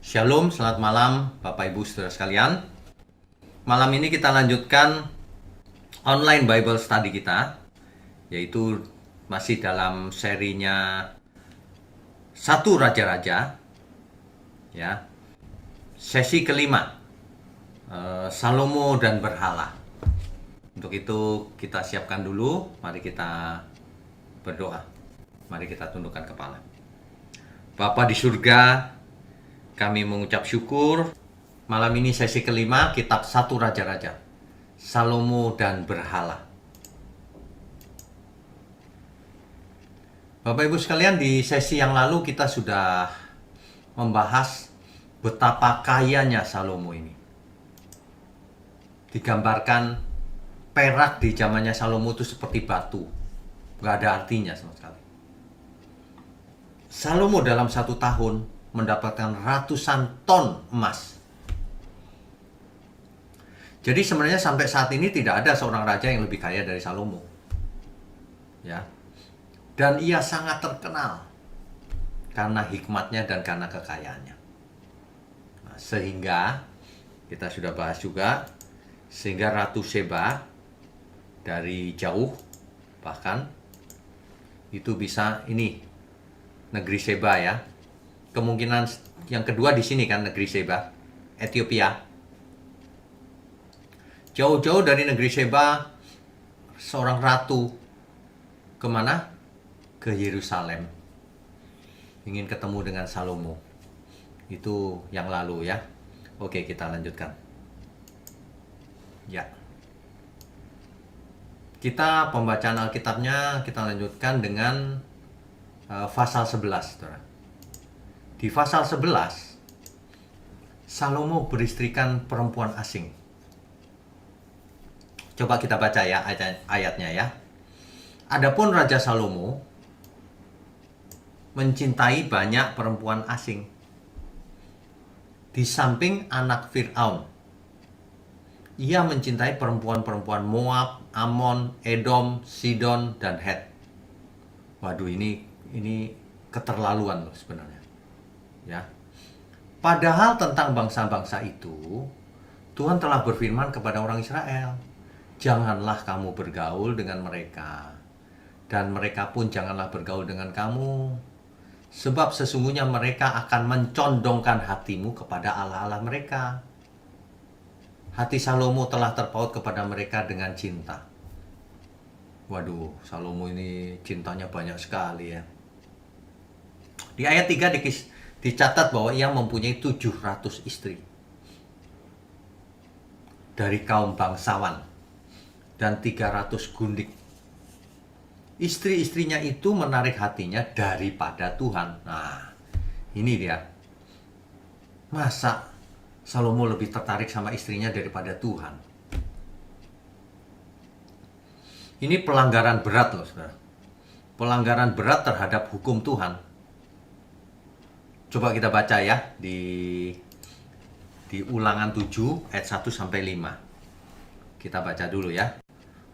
Shalom, selamat malam Bapak Ibu Saudara sekalian. Malam ini kita lanjutkan online Bible study kita, yaitu masih dalam serinya Satu Raja-Raja, ya. Sesi kelima, Salomo dan Berhala. Untuk itu kita siapkan dulu, mari kita berdoa. Mari kita tundukkan kepala. Bapa di surga, kami mengucap syukur. Malam ini sesi kelima, kitab Satu Raja-Raja, Salomo dan Berhala. Bapak Ibu sekalian, di sesi yang lalu kita sudah membahas betapa kayanya Salomo ini. Digambarkan perak di zamannya Salomo itu seperti batu, nggak ada artinya sama sekali. Salomo dalam 1 tahun mendapatkan ratusan ton emas. Jadi sebenarnya sampai saat ini tidak ada seorang raja yang lebih kaya dari Salomo, ya. Dan ia sangat terkenal karena hikmatnya dan karena kekayaannya. Nah, sehingga kita sudah bahas juga, sehingga Ratu Seba dari jauh bahkan itu bisa ini negeri Seba, ya. Kemungkinan yang kedua di sini kan negeri Seba, Ethiopia. Jauh-jauh dari negeri Seba, seorang ratu kemana? Ke Yerusalem. Ingin ketemu dengan Salomo. Itu yang lalu, ya. Oke, kita lanjutkan. Ya. Kita pembacaan Alkitabnya kita lanjutkan dengan pasal 11, saudara. Di pasal 11, Salomo beristrikan perempuan asing. Coba kita baca ya ayatnya, ya. Adapun Raja Salomo mencintai banyak perempuan asing di samping anak Fir'aun. Ia mencintai perempuan-perempuan Moab, Amon, Edom, Sidon, dan Het. Waduh, ini keterlaluan loh sebenarnya, ya. Padahal tentang bangsa-bangsa itu Tuhan telah berfirman kepada orang Israel, janganlah kamu bergaul dengan mereka, dan mereka pun janganlah bergaul dengan kamu, sebab sesungguhnya mereka akan mencondongkan hatimu kepada allah-allah mereka. Hati Salomo telah terpaut kepada mereka dengan cinta. Waduh, Salomo ini cintanya banyak sekali, ya. Di ayat 3 dicatat bahwa ia mempunyai 700 istri dari kaum bangsawan dan 300 gundik. Istri-istrinya itu menarik hatinya daripada Tuhan. Nah, ini dia. Masa Salomo lebih tertarik sama istrinya daripada Tuhan? Ini pelanggaran berat loh, saudara. Pelanggaran berat terhadap hukum Tuhan. Coba kita baca ya di Ulangan 7 ayat 1 sampai 5. Kita baca dulu ya.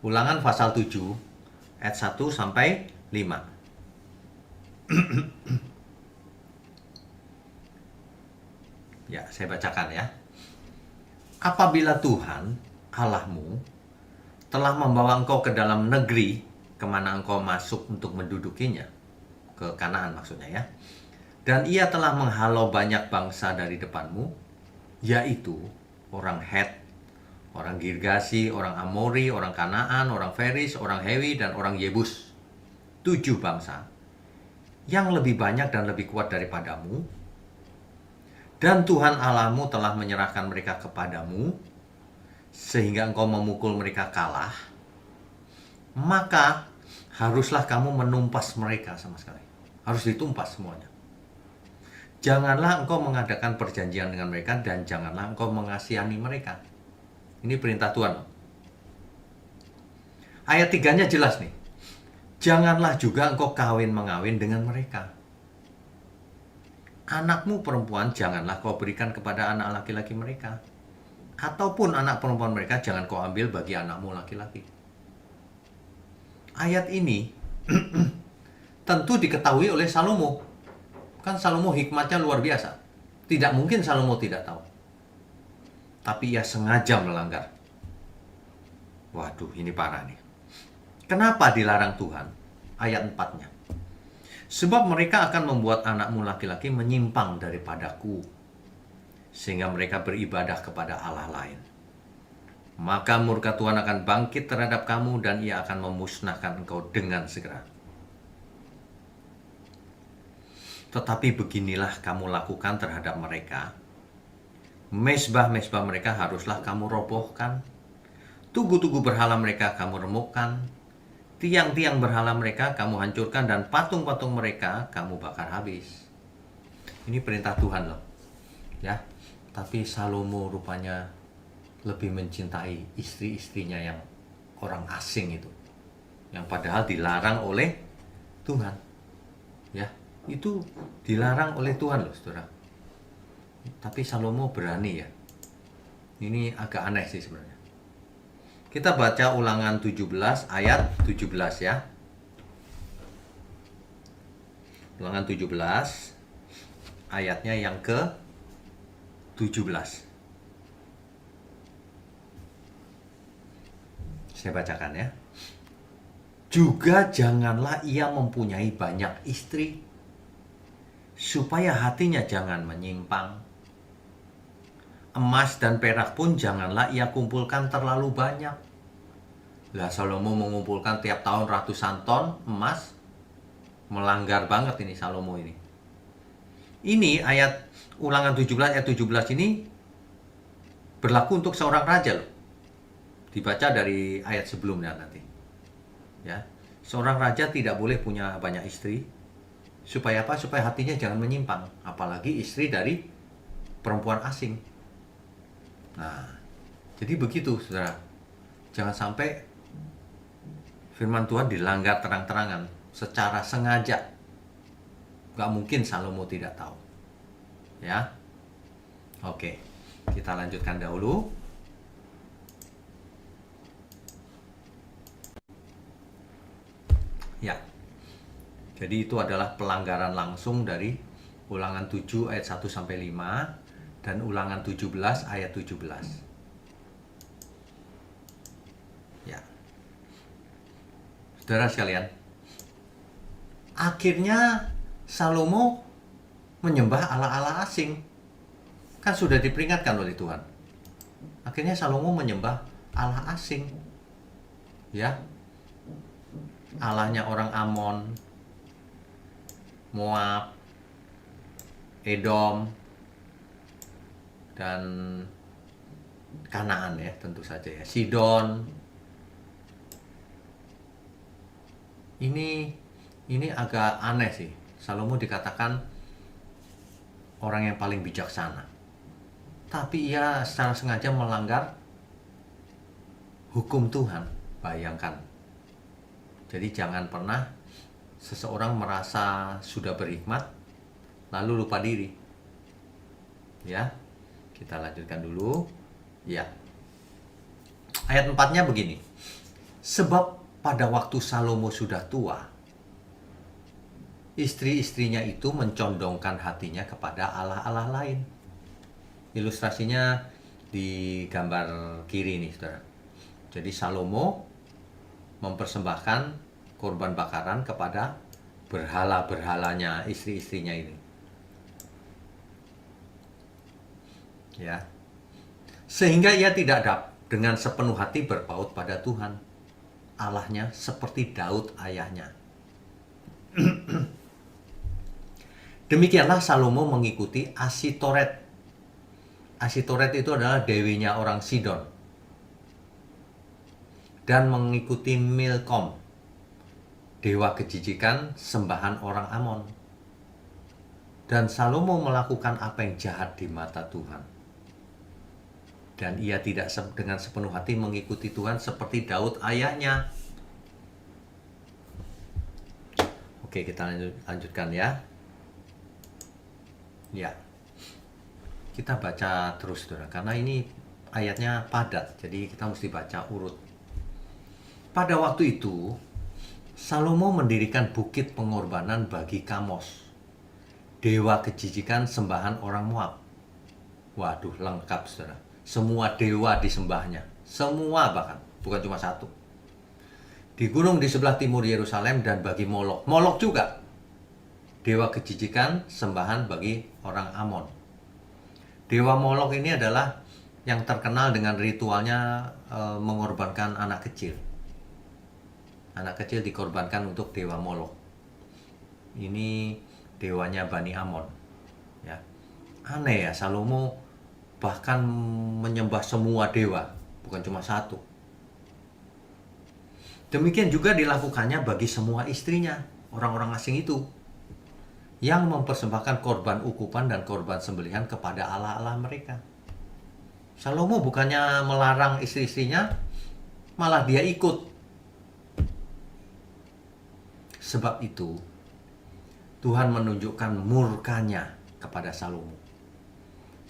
Ulangan pasal 7 ayat 1 sampai 5. Ya, saya bacakan ya. Apabila Tuhan Allahmu telah membawa engkau ke dalam negeri kemana engkau masuk untuk mendudukinya, ke Kanaan maksudnya, ya, dan ia telah menghalau banyak bangsa dari depanmu, yaitu orang Het, orang Girgasi, orang Amori, orang Kanaan, orang Feris, orang Hewi, dan orang Yebus. 7 bangsa yang lebih banyak dan lebih kuat daripadamu. Dan Tuhan Allahmu telah menyerahkan mereka kepadamu, sehingga engkau memukul mereka kalah. Maka haruslah kamu menumpas mereka sama sekali. Harus ditumpas semuanya. Janganlah engkau mengadakan perjanjian dengan mereka, dan janganlah engkau mengasihani mereka. Ini perintah Tuhan. Ayat 3-nya jelas nih. Janganlah juga engkau kawin-mengawin dengan mereka. Anakmu perempuan janganlah kau berikan kepada anak laki-laki mereka. Ataupun anak perempuan mereka jangan kau ambil bagi anakmu laki-laki. Ayat ini tentu diketahui oleh Salomo. Kan Salomo hikmatnya luar biasa. Tidak mungkin Salomo tidak tahu. Tapi ia sengaja melanggar. Waduh, ini parah nih. Kenapa dilarang Tuhan? Ayat 4-nya. Sebab mereka akan membuat anakmu laki-laki menyimpang daripadaku, sehingga mereka beribadah kepada Allah lain. Maka murka Tuhan akan bangkit terhadap kamu, dan ia akan memusnahkan engkau dengan segera. Tetapi beginilah kamu lakukan terhadap mereka. Mezbah-mezbah mereka haruslah kamu robohkan. Tugu-tugu berhala mereka kamu remukkan. Tiang-tiang berhala mereka kamu hancurkan, dan patung-patung mereka kamu bakar habis. Ini perintah Tuhan loh. Ya. Tapi Salomo rupanya lebih mencintai istri-istrinya yang orang asing itu. Yang padahal dilarang oleh Tuhan. Ya. Itu dilarang oleh Tuhan loh, saudara. Tapi Salomo berani ya. Ini agak aneh sih sebenarnya. Kita baca Ulangan 17 ayat 17 ya. Ulangan 17 ayatnya yang ke 17. Saya bacakan ya. Juga janganlah ia mempunyai banyak istri, supaya hatinya jangan menyimpang. Emas dan perak pun janganlah ia kumpulkan terlalu banyak. Lah Salomo mengumpulkan tiap tahun ratusan ton emas. Melanggar banget ini Salomo ini. Ini ayat Ulangan 17 ayat 17 ini berlaku untuk seorang raja loh. Dibaca dari ayat sebelumnya nanti. Ya. Seorang raja tidak boleh punya banyak istri. Supaya apa? Supaya hatinya jangan menyimpang. Apalagi istri dari perempuan asing. Nah, jadi begitu, saudara. Jangan sampai firman Tuhan dilanggar terang-terangan, secara sengaja. Gak mungkin Salomo tidak tahu. Ya. Oke, kita lanjutkan dahulu. Ya. Jadi itu adalah pelanggaran langsung dari Ulangan 7 ayat 1-5 dan Ulangan 17 ayat 17. Ya. Saudara sekalian, akhirnya Salomo menyembah ala-ala asing. Kan sudah diperingatkan oleh Tuhan. Akhirnya Salomo menyembah ala asing. Ya. Allahnya orang Amon, Moab, Edom, dan Kanaan ya, tentu saja ya. Sidon. Ini agak aneh sih. Salomo dikatakan orang yang paling bijaksana. Tapi ia secara sengaja melanggar hukum Tuhan. Bayangkan. Jadi jangan pernah seseorang merasa sudah berhikmat lalu lupa diri. Ya. Kita lanjutkan dulu. Ya. Ayat 4-nya begini. Sebab pada waktu Salomo sudah tua, istri-istrinya itu mencondongkan hatinya kepada allah-allah lain. Ilustrasinya di gambar kiri nih, saudara. Jadi Salomo mempersembahkan korban bakaran kepada berhala-berhalanya istri-istrinya ini. Ya. Sehingga ia tidak dengan sepenuh hati berpaut pada Tuhan Allahnya seperti Daud ayahnya. Demikianlah Salomo mengikuti Asitoret. Asitoret itu adalah dewinya orang Sidon. Dan mengikuti Milkom, dewa kejijikan sembahan orang Amon. Dan Salomo melakukan apa yang jahat di mata Tuhan. Dan ia tidak dengan sepenuh hati mengikuti Tuhan seperti Daud ayahnya. Oke, kita lanjutkan ya. Ya. Kita baca terus, saudara. Karena ini ayatnya padat. Jadi kita mesti baca urut. Pada waktu itu, Salomo mendirikan bukit pengorbanan bagi Kamos dewa kejijikan sembahan orang Moab. Waduh, lengkap saudara. Semua dewa disembahnya. Semua bahkan, bukan cuma satu. Di gunung di sebelah timur Yerusalem dan bagi Molok. Molok juga dewa kejijikan sembahan bagi orang Amon. Dewa Molok ini adalah yang terkenal dengan ritualnya mengorbankan anak kecil. Anak kecil dikorbankan untuk dewa Molok. Ini dewanya Bani Amon. Ya. Aneh ya, Salomo bahkan menyembah semua dewa, bukan cuma satu. Demikian juga dilakukannya bagi semua istrinya, orang-orang asing itu, yang mempersembahkan korban ukupan dan korban sembelihan kepada allah-allah mereka. Salomo bukannya melarang istri-istrinya, malah dia ikut. Sebab itu, Tuhan menunjukkan murkanya kepada Salomo.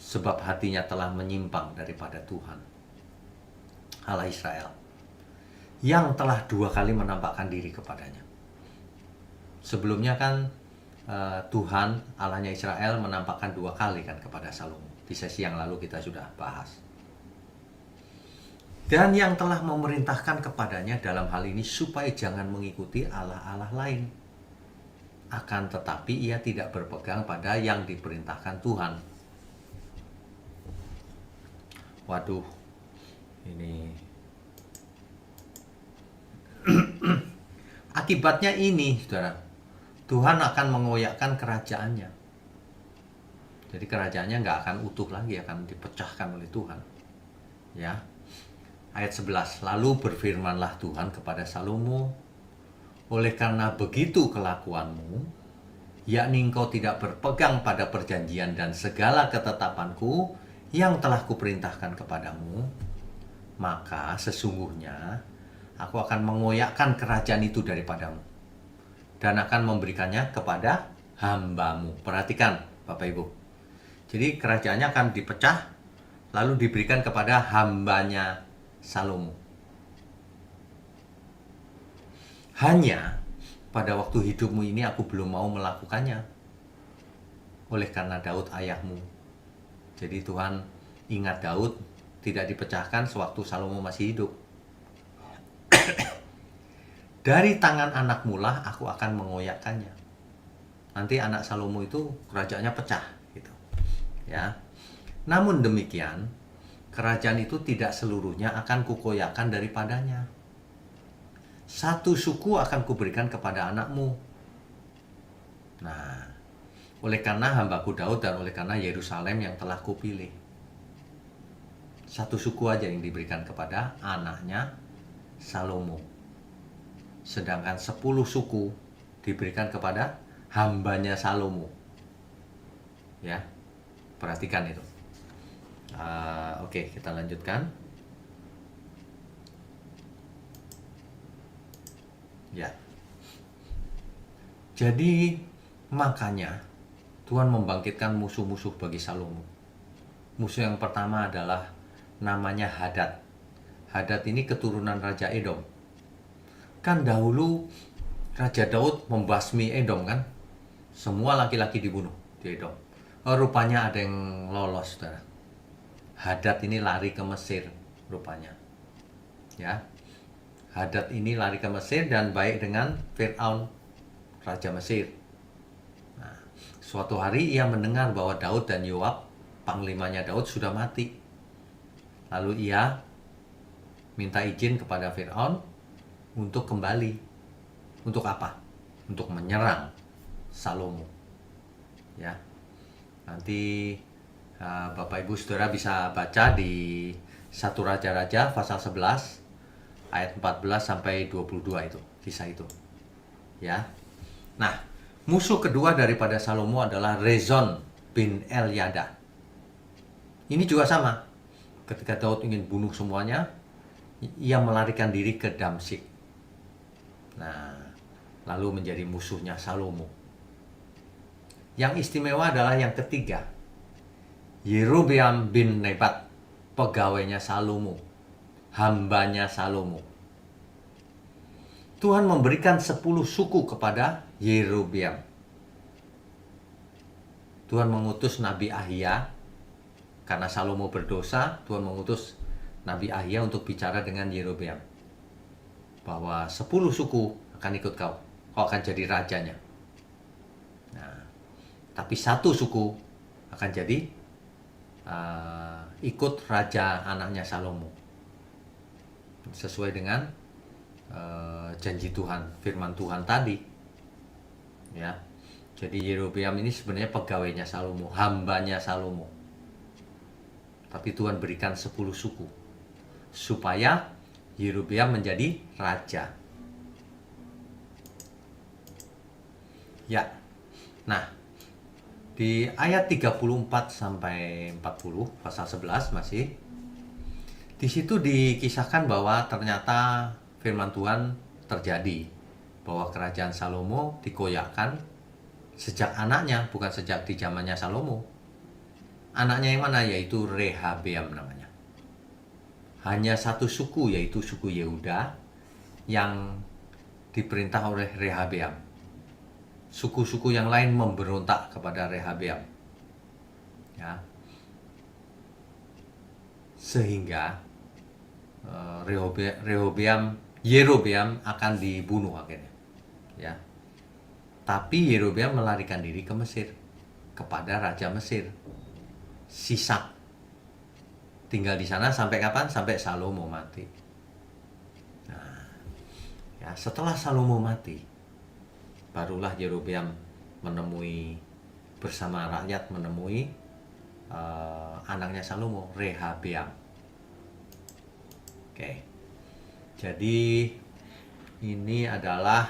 Sebab hatinya telah menyimpang daripada Tuhan, Allah Israel, yang telah 2 kali menampakkan diri kepadanya. Sebelumnya kan Tuhan Allahnya Israel menampakkan 2 kali kan kepada Salomo. Di sesi yang lalu kita sudah bahas. Dan yang telah memerintahkan kepadanya dalam hal ini supaya jangan mengikuti allah-allah lain. Akan tetapi ia tidak berpegang pada yang diperintahkan Tuhan. Waduh, ini akibatnya ini, saudara. Tuhan akan mengoyakkan kerajaannya. Jadi kerajaannya nggak akan utuh lagi, akan dipecahkan oleh Tuhan. Ya. Ayat 11, lalu berfirmanlah Tuhan kepada Salomo, oleh karena begitu kelakuanmu, yakni engkau tidak berpegang pada perjanjian dan segala ketetapanku yang telah kuperintahkan kepadamu, maka sesungguhnya aku akan mengoyakkan kerajaan itu daripadamu dan akan memberikannya kepada hambamu. Perhatikan Bapak Ibu. Jadi kerajaannya akan dipecah lalu diberikan kepada hambanya Salomo. Hanya pada waktu hidupmu ini aku belum mau melakukannya, oleh karena Daud ayahmu. Jadi Tuhan ingat Daud tidak dipecahkan sewaktu Salomo masih hidup. Dari tangan anakmu lah aku akan mengoyakkannya. Nanti anak Salomo itu kerajaannya pecah gitu. Ya. Namun demikian, kerajaan itu tidak seluruhnya akan kukoyakkan daripadanya. Satu suku akan kuberikan kepada anakmu. Nah, oleh karena hambaku Daud dan oleh karena Yerusalem yang telah kupilih. Satu suku aja yang diberikan kepada anaknya Salomo. Sedangkan 10 suku diberikan kepada hambanya Salomo. Ya, perhatikan itu. Oke, kita lanjutkan. Ya. Jadi makanya Tuhan membangkitkan musuh-musuh bagi Salomo. Musuh yang pertama adalah namanya Hadad. Hadad ini keturunan Raja Edom. Kan dahulu Raja Daud membasmi Edom kan? Semua laki-laki dibunuh di Edom. Rupanya ada yang lolos, saudara. Hadad ini lari ke Mesir rupanya. Ya. Hadad ini lari ke Mesir dan baik dengan Fir'aun, Raja Mesir. Nah, suatu hari ia mendengar bahwa Daud dan Yoab, panglimanya Daud, sudah mati. Lalu ia minta izin kepada Fir'aun untuk kembali. Untuk apa? Untuk menyerang Salomo. Ya. Nanti Bapak Ibu Saudara bisa baca di 1 Raja-Raja pasal 11 ayat 14 sampai 22 itu, kisah itu. Ya. Nah, musuh kedua daripada Salomo adalah Rezon bin Elyada. Ini juga sama. Ketika Daud ingin bunuh semuanya, ia melarikan diri ke Damsyik. Nah, lalu menjadi musuhnya Salomo. Yang istimewa adalah yang ketiga, Yerobeam bin Nebat, pegawainya Salomo, hambanya Salomo. Tuhan memberikan 10 suku kepada Yerobeam. Tuhan mengutus Nabi Ahia. Karena Salomo berdosa, Tuhan mengutus Nabi Ahia untuk bicara dengan Yerobeam. Bahwa 10 suku akan ikut kau. Kau akan jadi rajanya. Nah, tapi 1 suku akan jadi ikut raja anaknya Salomo. Sesuai dengan janji Tuhan, firman Tuhan tadi. Ya. Jadi Yerobeam ini sebenarnya pegawainya Salomo, hambanya Salomo. Tapi Tuhan berikan 10 suku supaya Yerobeam menjadi raja. Ya. Nah, di ayat 34 sampai 40 pasal 11 masih di situ dikisahkan bahwa ternyata firman Tuhan terjadi, bahwa kerajaan Salomo dikoyakkan sejak anaknya, bukan sejak di zamannya Salomo. Anaknya yang mana? Yaitu Rehabeam namanya. Hanya 1 suku, yaitu suku Yehuda, yang diperintah oleh Rehabeam. Suku-suku yang lain memberontak kepada Rehabeam. Ya. Sehingga Yerobeam akan dibunuh akhirnya. Ya. Tapi Yerobeam melarikan diri ke Mesir, kepada Raja Mesir, Sisak. Tinggal di sana sampai kapan? Sampai Salomo mati. Nah, ya, setelah Salomo mati, barulah Yerobeam bersama rakyat menemui anaknya Salomo, Rehabeam. Oke. Jadi ini adalah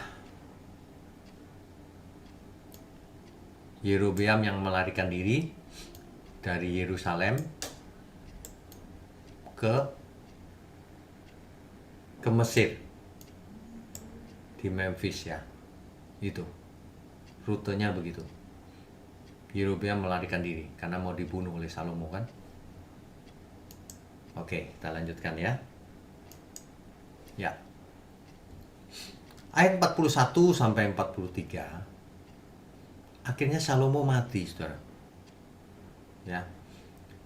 Yerobeam yang melarikan diri dari Yerusalem ke Mesir, di Memphis ya. Itu rutenya begitu. Yerobeam melarikan diri karena mau dibunuh oleh Salomo kan. Oke, kita lanjutkan ya. Ya. Ayat 41 sampai 43. Akhirnya Salomo mati, Saudara. Ya.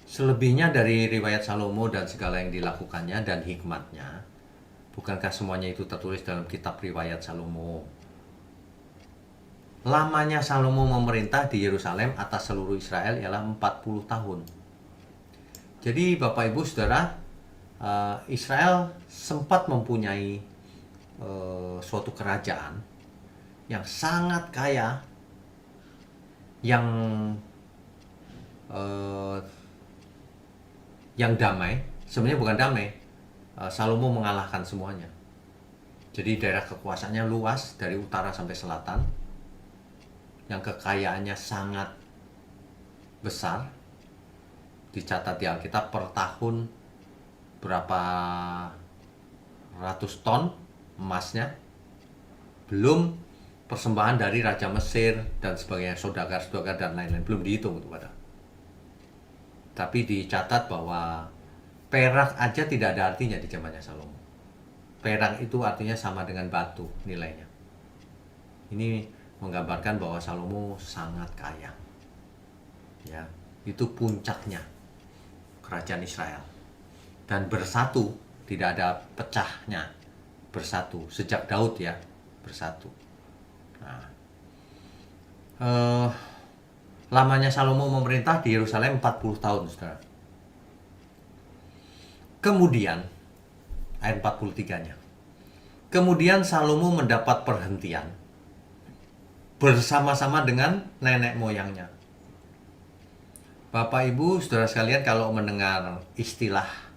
Selebihnya dari riwayat Salomo dan segala yang dilakukannya dan hikmatnya, bukankah semuanya itu tertulis dalam kitab riwayat Salomo? Lamanya Salomo memerintah di Yerusalem atas seluruh Israel ialah 40 tahun. Jadi Bapak Ibu Saudara, Israel sempat mempunyai suatu kerajaan yang sangat kaya, yang damai. Sebenarnya bukan damai, Salomo mengalahkan semuanya. Jadi daerah kekuasaannya luas dari utara sampai selatan, yang kekayaannya sangat besar. Dicatat di Alkitab per tahun berapa ratus ton emasnya, belum persembahan dari Raja Mesir dan sebagainya, saudagar-saudagar dan lain-lain, belum dihitung itu pada. Tapi dicatat bahwa perak aja tidak ada artinya di zamannya Salomo. Perak itu artinya sama dengan batu nilainya. Ini menggambarkan bahwa Salomo sangat kaya. Ya, itu puncaknya kerajaan Israel. Dan bersatu, tidak ada pecahnya, bersatu. Sejak Daud ya, bersatu. Nah, lamanya Salomo memerintah di Yerusalem 40 tahun, Saudara. Kemudian, ayat 43-nya. Kemudian Salomo mendapat perhentian bersama-sama dengan nenek moyangnya. Bapak Ibu, Saudara sekalian, kalau mendengar istilah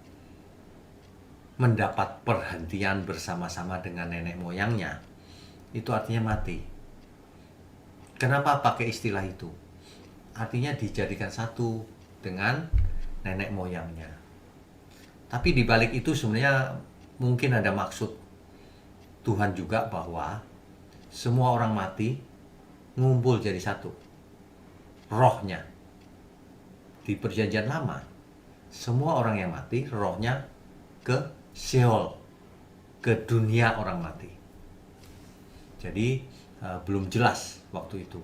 mendapat perhentian bersama-sama dengan nenek moyangnya, itu artinya mati. Kenapa pakai istilah itu? Artinya dijadikan satu dengan nenek moyangnya. Tapi di balik itu sebenarnya mungkin ada maksud Tuhan juga, bahwa semua orang mati ngumpul jadi satu. Rohnya. Di perjanjian lama, semua orang yang mati, rohnya ke Sheol, ke dunia orang mati. Jadi belum jelas waktu itu.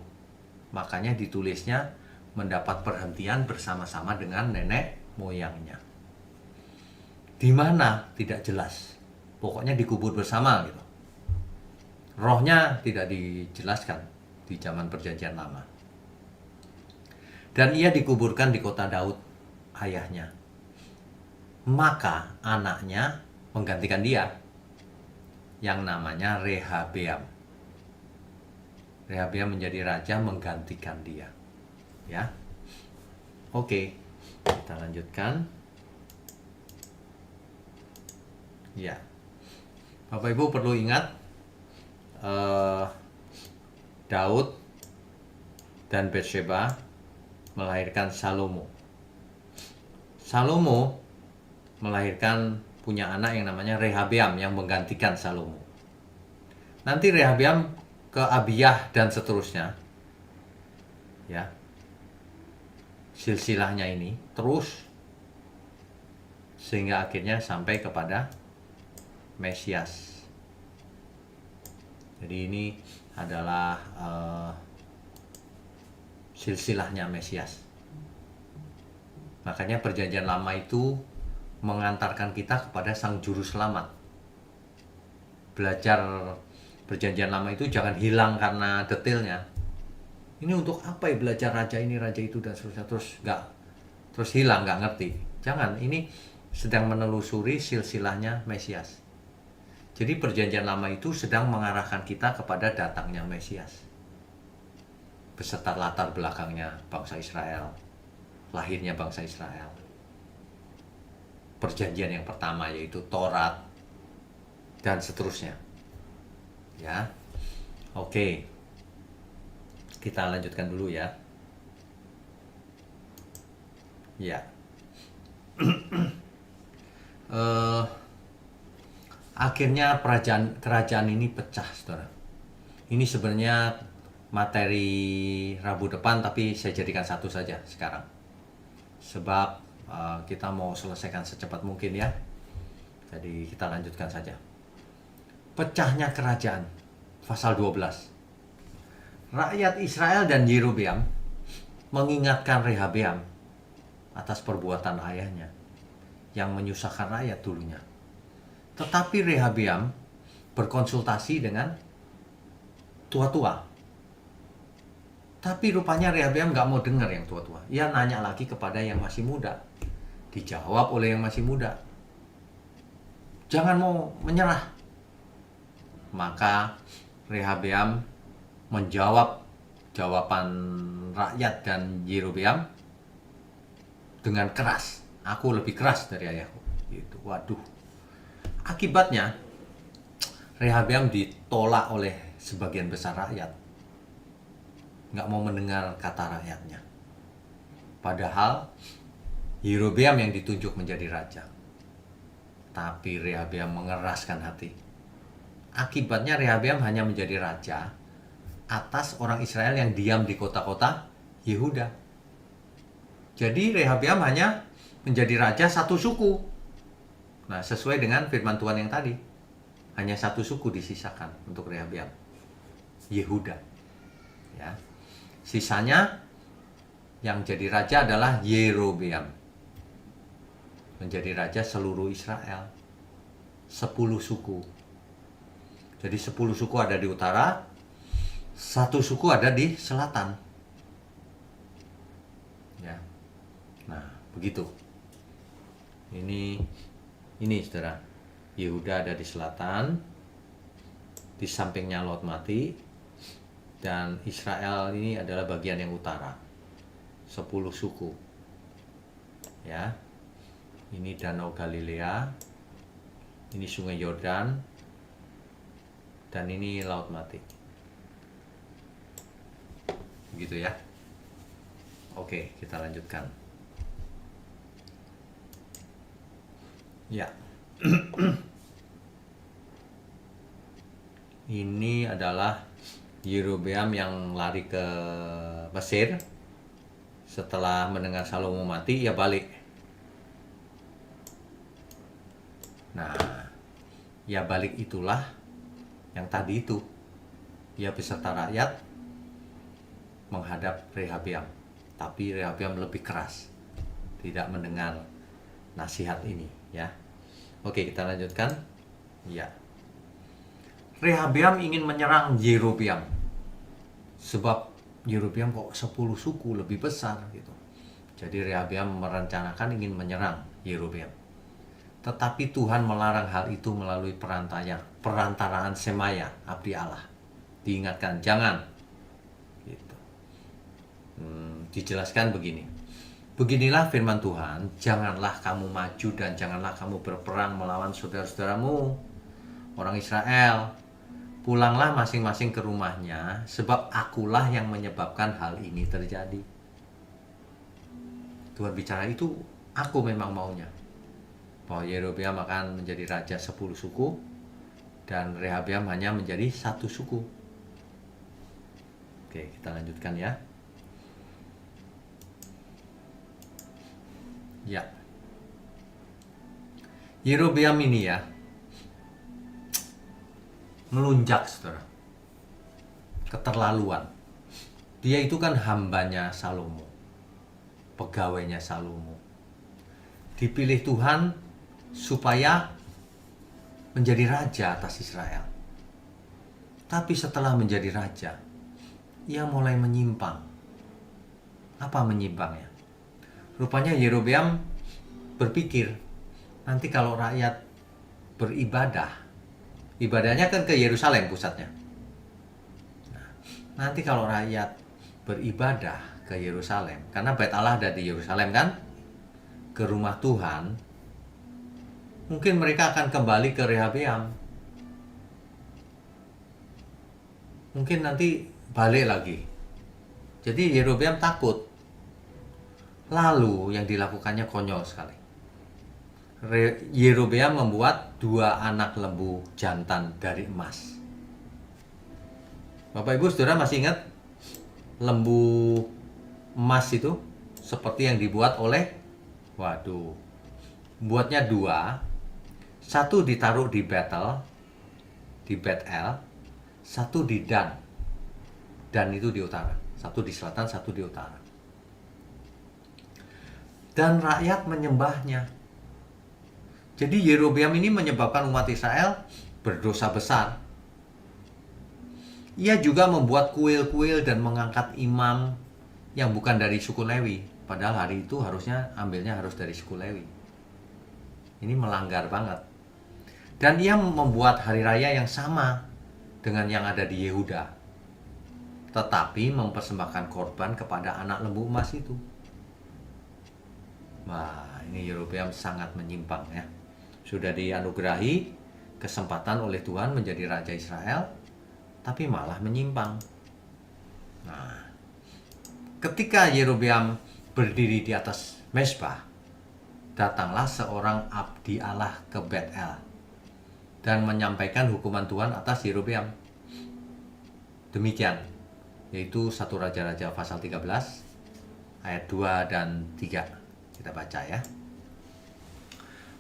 Makanya ditulisnya mendapat perhentian bersama-sama dengan nenek moyangnya. Di mana tidak jelas. Pokoknya dikubur bersama gitu. Rohnya tidak dijelaskan di zaman Perjanjian Lama. Dan ia dikuburkan di kota Daud, ayahnya. Maka anaknya menggantikan dia, yang namanya Rehabeam. Rehabeam menjadi raja menggantikan dia. Ya, oke, kita lanjutkan. Ya, Bapak Ibu perlu ingat, Daud dan Batsheba melahirkan Salomo. Salomo melahirkan punya anak yang namanya Rehabeam yang menggantikan Salomo. Nanti Rehabeam ke Abiyah dan seterusnya. Ya. Silsilahnya ini terus sehingga akhirnya sampai kepada Mesias. Jadi ini adalah silsilahnya Mesias. Makanya Perjanjian Lama itu mengantarkan kita kepada Sang Juru Selamat. Belajar Perjanjian Lama itu jangan hilang karena detailnya. Ini untuk apa ya belajar raja ini, raja itu, dan seterusnya, terus hilang, nggak ngerti. Jangan, ini sedang menelusuri silsilahnya Mesias. Jadi Perjanjian Lama itu sedang mengarahkan kita kepada datangnya Mesias. Beserta latar belakangnya bangsa Israel, lahirnya bangsa Israel. Perjanjian yang pertama yaitu Taurat, dan seterusnya. Ya, oke. Kita lanjutkan dulu ya. Ya. Akhirnya kerajaan ini pecah, saudara. Ini sebenarnya materi Rabu depan, tapi saya jadikan satu saja sekarang. Sebab kita mau selesaikan secepat mungkin ya. Jadi kita lanjutkan saja. Pecahnya kerajaan, pasal 12. Rakyat Israel dan Yerobeam mengingatkan Rehabeam atas perbuatan ayahnya yang menyusahkan rakyat dulunya. Tetapi Rehabeam berkonsultasi dengan tua-tua. Tapi rupanya Rehabeam gak mau dengar yang tua-tua. Ia nanya lagi kepada yang masih muda. Dijawab oleh yang masih muda. Jangan mau menyerah. Maka Rehabeam menjawab jawaban rakyat dan Yerobeam dengan keras. Aku lebih keras dari ayahku. Gitu. Waduh. Akibatnya Rehabeam ditolak oleh sebagian besar rakyat. Nggak mau mendengar kata rakyatnya. Padahal Yerobeam yang ditunjuk menjadi raja. Tapi Rehabeam mengeraskan hati. Akibatnya Rehabeam hanya menjadi raja atas orang Israel yang diam di kota-kota Yehuda. Jadi Rehabeam hanya menjadi raja satu suku. Nah, sesuai dengan firman Tuhan yang tadi. Hanya satu suku disisakan untuk Rehabeam. Yehuda. Ya. Sisanya yang jadi raja adalah Yerobeam. Menjadi raja seluruh Israel. 10 suku. Jadi 10 suku ada di utara, 1 suku ada di selatan. Ya. Nah, begitu. Ini saudara. Yehuda ada di selatan, di sampingnya Laut Mati, dan Israel ini adalah bagian yang utara. 10 suku. Ya. Ini Danau Galilea, ini Sungai Yordan, dan ini Laut Mati. Begitu ya. Oke, kita lanjutkan. Ya. Ini adalah Yerobeam yang lari ke Mesir. Setelah mendengar Salomo mati, ia balik. Nah, ia balik itulah yang tadi itu. Ia beserta rakyat menghadap Rehabeam. Tapi Rehabeam lebih keras, tidak mendengar nasihat ini, ya. Oke, kita lanjutkan. Ya. Rehabeam ingin menyerang Yerobeam. Sebab Yerobeam kok 10 suku lebih besar gitu. Jadi Rehabeam merencanakan ingin menyerang Yerobeam. Tetapi Tuhan melarang hal itu melalui perantaraan Semaya, abdi Allah. Diingatkan, jangan. Gitu. Dijelaskan begini. Beginilah firman Tuhan, janganlah kamu maju dan janganlah kamu berperang melawan saudara-saudaramu, orang Israel. Pulanglah masing-masing ke rumahnya, sebab akulah yang menyebabkan hal ini terjadi. Tuhan bicara itu, aku memang maunya. Bahwa Yerobeam akan menjadi raja 10 suku, dan Rehabeam hanya menjadi 1 suku. Oke, kita lanjutkan ya. Ya. Yerobeam ini ya, melunjak, saudara. Keterlaluan. Dia itu kan hambanya Salomo, pegawainya Salomo. Dipilih Tuhan supaya menjadi raja atas Israel. Tapi setelah menjadi raja, ia mulai menyimpang. Apa menyimpangnya? Rupanya Yerobeam berpikir, nanti kalau rakyat beribadah, ibadahnya kan ke Yerusalem pusatnya. Nanti kalau rakyat beribadah ke Yerusalem, karena Bait Allah ada di Yerusalem kan, ke rumah Tuhan, mungkin mereka akan kembali ke Rehabeam. Mungkin nanti balik lagi. Jadi Yerobeam takut. Lalu yang dilakukannya konyol sekali. Yerobeam membuat 2 anak lembu jantan dari emas. Bapak Ibu Saudara masih ingat lembu emas itu seperti yang dibuat oleh, buatnya 2. 1 ditaruh di Betel, di 1 di Dan. Dan itu di utara. 1 di selatan, 1 di utara. Dan rakyat menyembahnya. Jadi Yerobeam ini menyebabkan umat Israel berdosa besar. Ia juga membuat kuil-kuil dan mengangkat imam yang bukan dari suku Lewi. Padahal hari itu ambilnya harus dari suku Lewi. Ini melanggar banget. Dan ia membuat hari raya yang sama dengan yang ada di Yehuda. Tetapi mempersembahkan korban kepada anak lembu emas itu. Wah, ini Yerobeam sangat menyimpang ya. Sudah dianugerahi kesempatan oleh Tuhan menjadi raja Israel, tapi malah menyimpang. Nah, ketika Yerobeam berdiri di atas mezbah, datanglah seorang abdi Allah ke Betel dan menyampaikan hukuman Tuhan atas Yerobeam. Demikian, yaitu 1 Raja-Raja pasal 13 ayat 2 dan 3. Kita baca ya.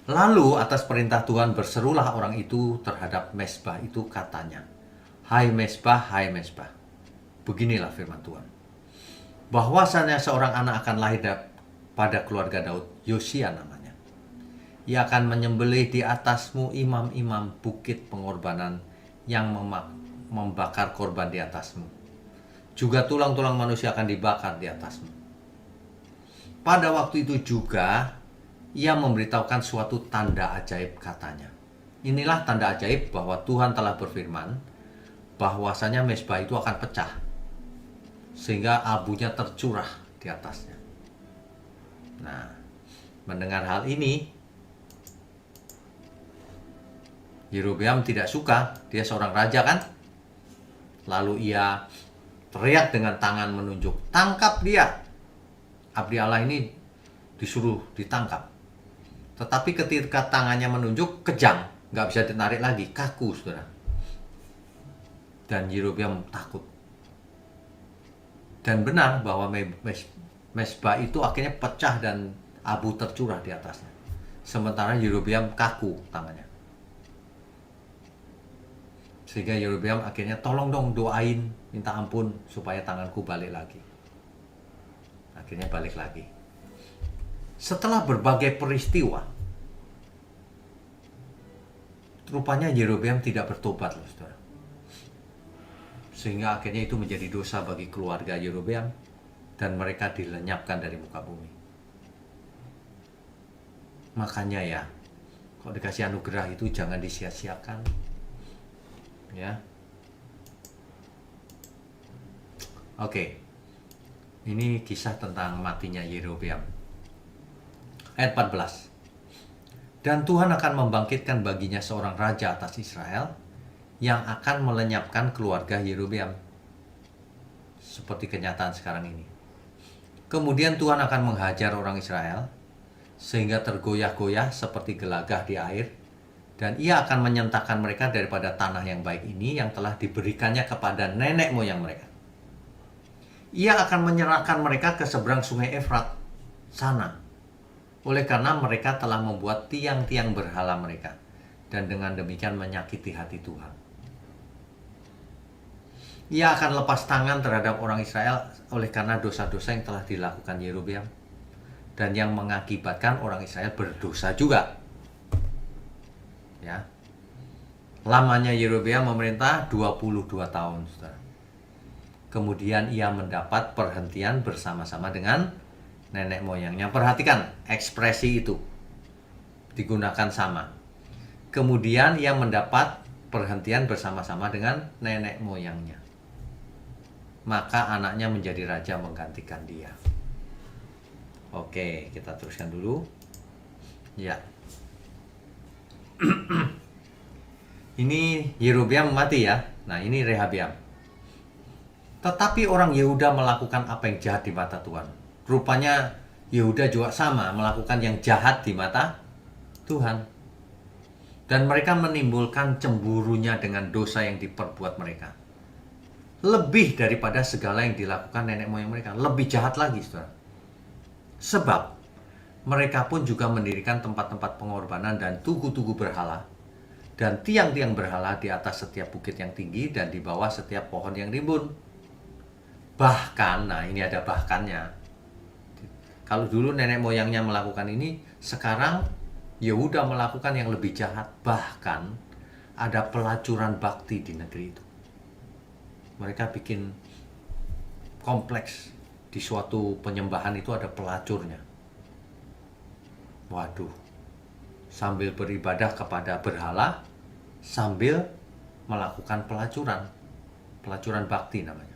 Lalu atas perintah Tuhan berserulah orang itu terhadap mezbah itu, katanya, hai mezbah, beginilah firman Tuhan. Bahwasanya seorang anak akan lahir pada keluarga Daud, Yosia namanya. Ia akan menyembelih di atasmu imam-imam bukit pengorbanan yang membakar korban di atasmu. Juga tulang-tulang manusia akan dibakar di atasmu. Pada waktu itu juga ia memberitahukan suatu tanda ajaib, katanya. Inilah tanda ajaib bahwa Tuhan telah berfirman bahwasanya mezbah itu akan pecah sehingga abunya tercurah di atasnya. Nah, mendengar hal ini, Yerobeam tidak suka. Dia seorang raja kan. Lalu ia teriak dengan tangan menunjuk, tangkap dia. Abdi Allah ini disuruh ditangkap. Tetapi ketika tangannya menunjuk, kejang, nggak bisa ditarik lagi, kaku, saudara. Dan Yerobeam takut. Dan benar bahwa mezbah itu akhirnya pecah dan abu tercurah di atasnya. Sementara Yerobeam kaku tangannya. Sehingga Yerobeam akhirnya, tolong dong doain, minta ampun supaya tanganku balik lagi. Akhirnya balik lagi. Setelah berbagai peristiwa, rupanya Yerobeam tidak bertobat loh, saudara. Sehingga akhirnya itu menjadi dosa bagi keluarga Yerobeam dan mereka dilenyapkan dari muka bumi. Makanya ya, kalau dikasih anugerah itu jangan disia-siakan. Ya. Oke. Ini kisah tentang matinya Yerobeam. Ayat 14. Dan Tuhan akan membangkitkan baginya seorang raja atas Israel yang akan melenyapkan keluarga Yerobeam. Seperti kenyataan sekarang ini. Kemudian Tuhan akan menghajar orang Israel sehingga tergoyah-goyah seperti gelagah di air, dan ia akan menyentakan mereka daripada tanah yang baik ini yang telah diberikannya kepada nenek moyang mereka. Ia akan menyerahkan mereka ke seberang sungai Efrat sana, oleh karena mereka telah membuat tiang-tiang berhala mereka, dan dengan demikian menyakiti hati Tuhan. Ia akan lepas tangan terhadap orang Israel oleh karena dosa-dosa yang telah dilakukan Yerobeam, dan yang mengakibatkan orang Israel berdosa juga. Ya. Lamanya Yerobeam memerintah 22 tahun, saudara. Kemudian ia mendapat perhentian bersama-sama dengan nenek moyangnya. Perhatikan ekspresi itu digunakan sama. Kemudian ia mendapat perhentian bersama-sama dengan nenek moyangnya. Maka anaknya menjadi raja menggantikan dia. Oke, kita teruskan dulu. Ya. Ini Yerobeam mati ya. Nah, ini Rehabeam. Tetapi orang Yehuda melakukan apa yang jahat di mata Tuhan. Rupanya Yehuda juga sama melakukan yang jahat di mata Tuhan. Dan mereka menimbulkan cemburunya dengan dosa yang diperbuat mereka. Lebih daripada segala yang dilakukan nenek moyang mereka. Lebih jahat lagi, saudara. Sebab mereka pun juga mendirikan tempat-tempat pengorbanan dan tugu-tugu berhala dan tiang-tiang berhala di atas setiap bukit yang tinggi dan di bawah setiap pohon yang rimbun. Bahkan, nah ini ada bahkannya. Kalau dulu nenek moyangnya melakukan ini, sekarang Yehuda melakukan yang lebih jahat. Bahkan ada pelacuran bakti di negeri itu. Mereka bikin kompleks. Di suatu penyembahan itu ada pelacurnya. Waduh. Sambil beribadah kepada berhala, sambil melakukan pelacuran. Pelacuran bakti namanya.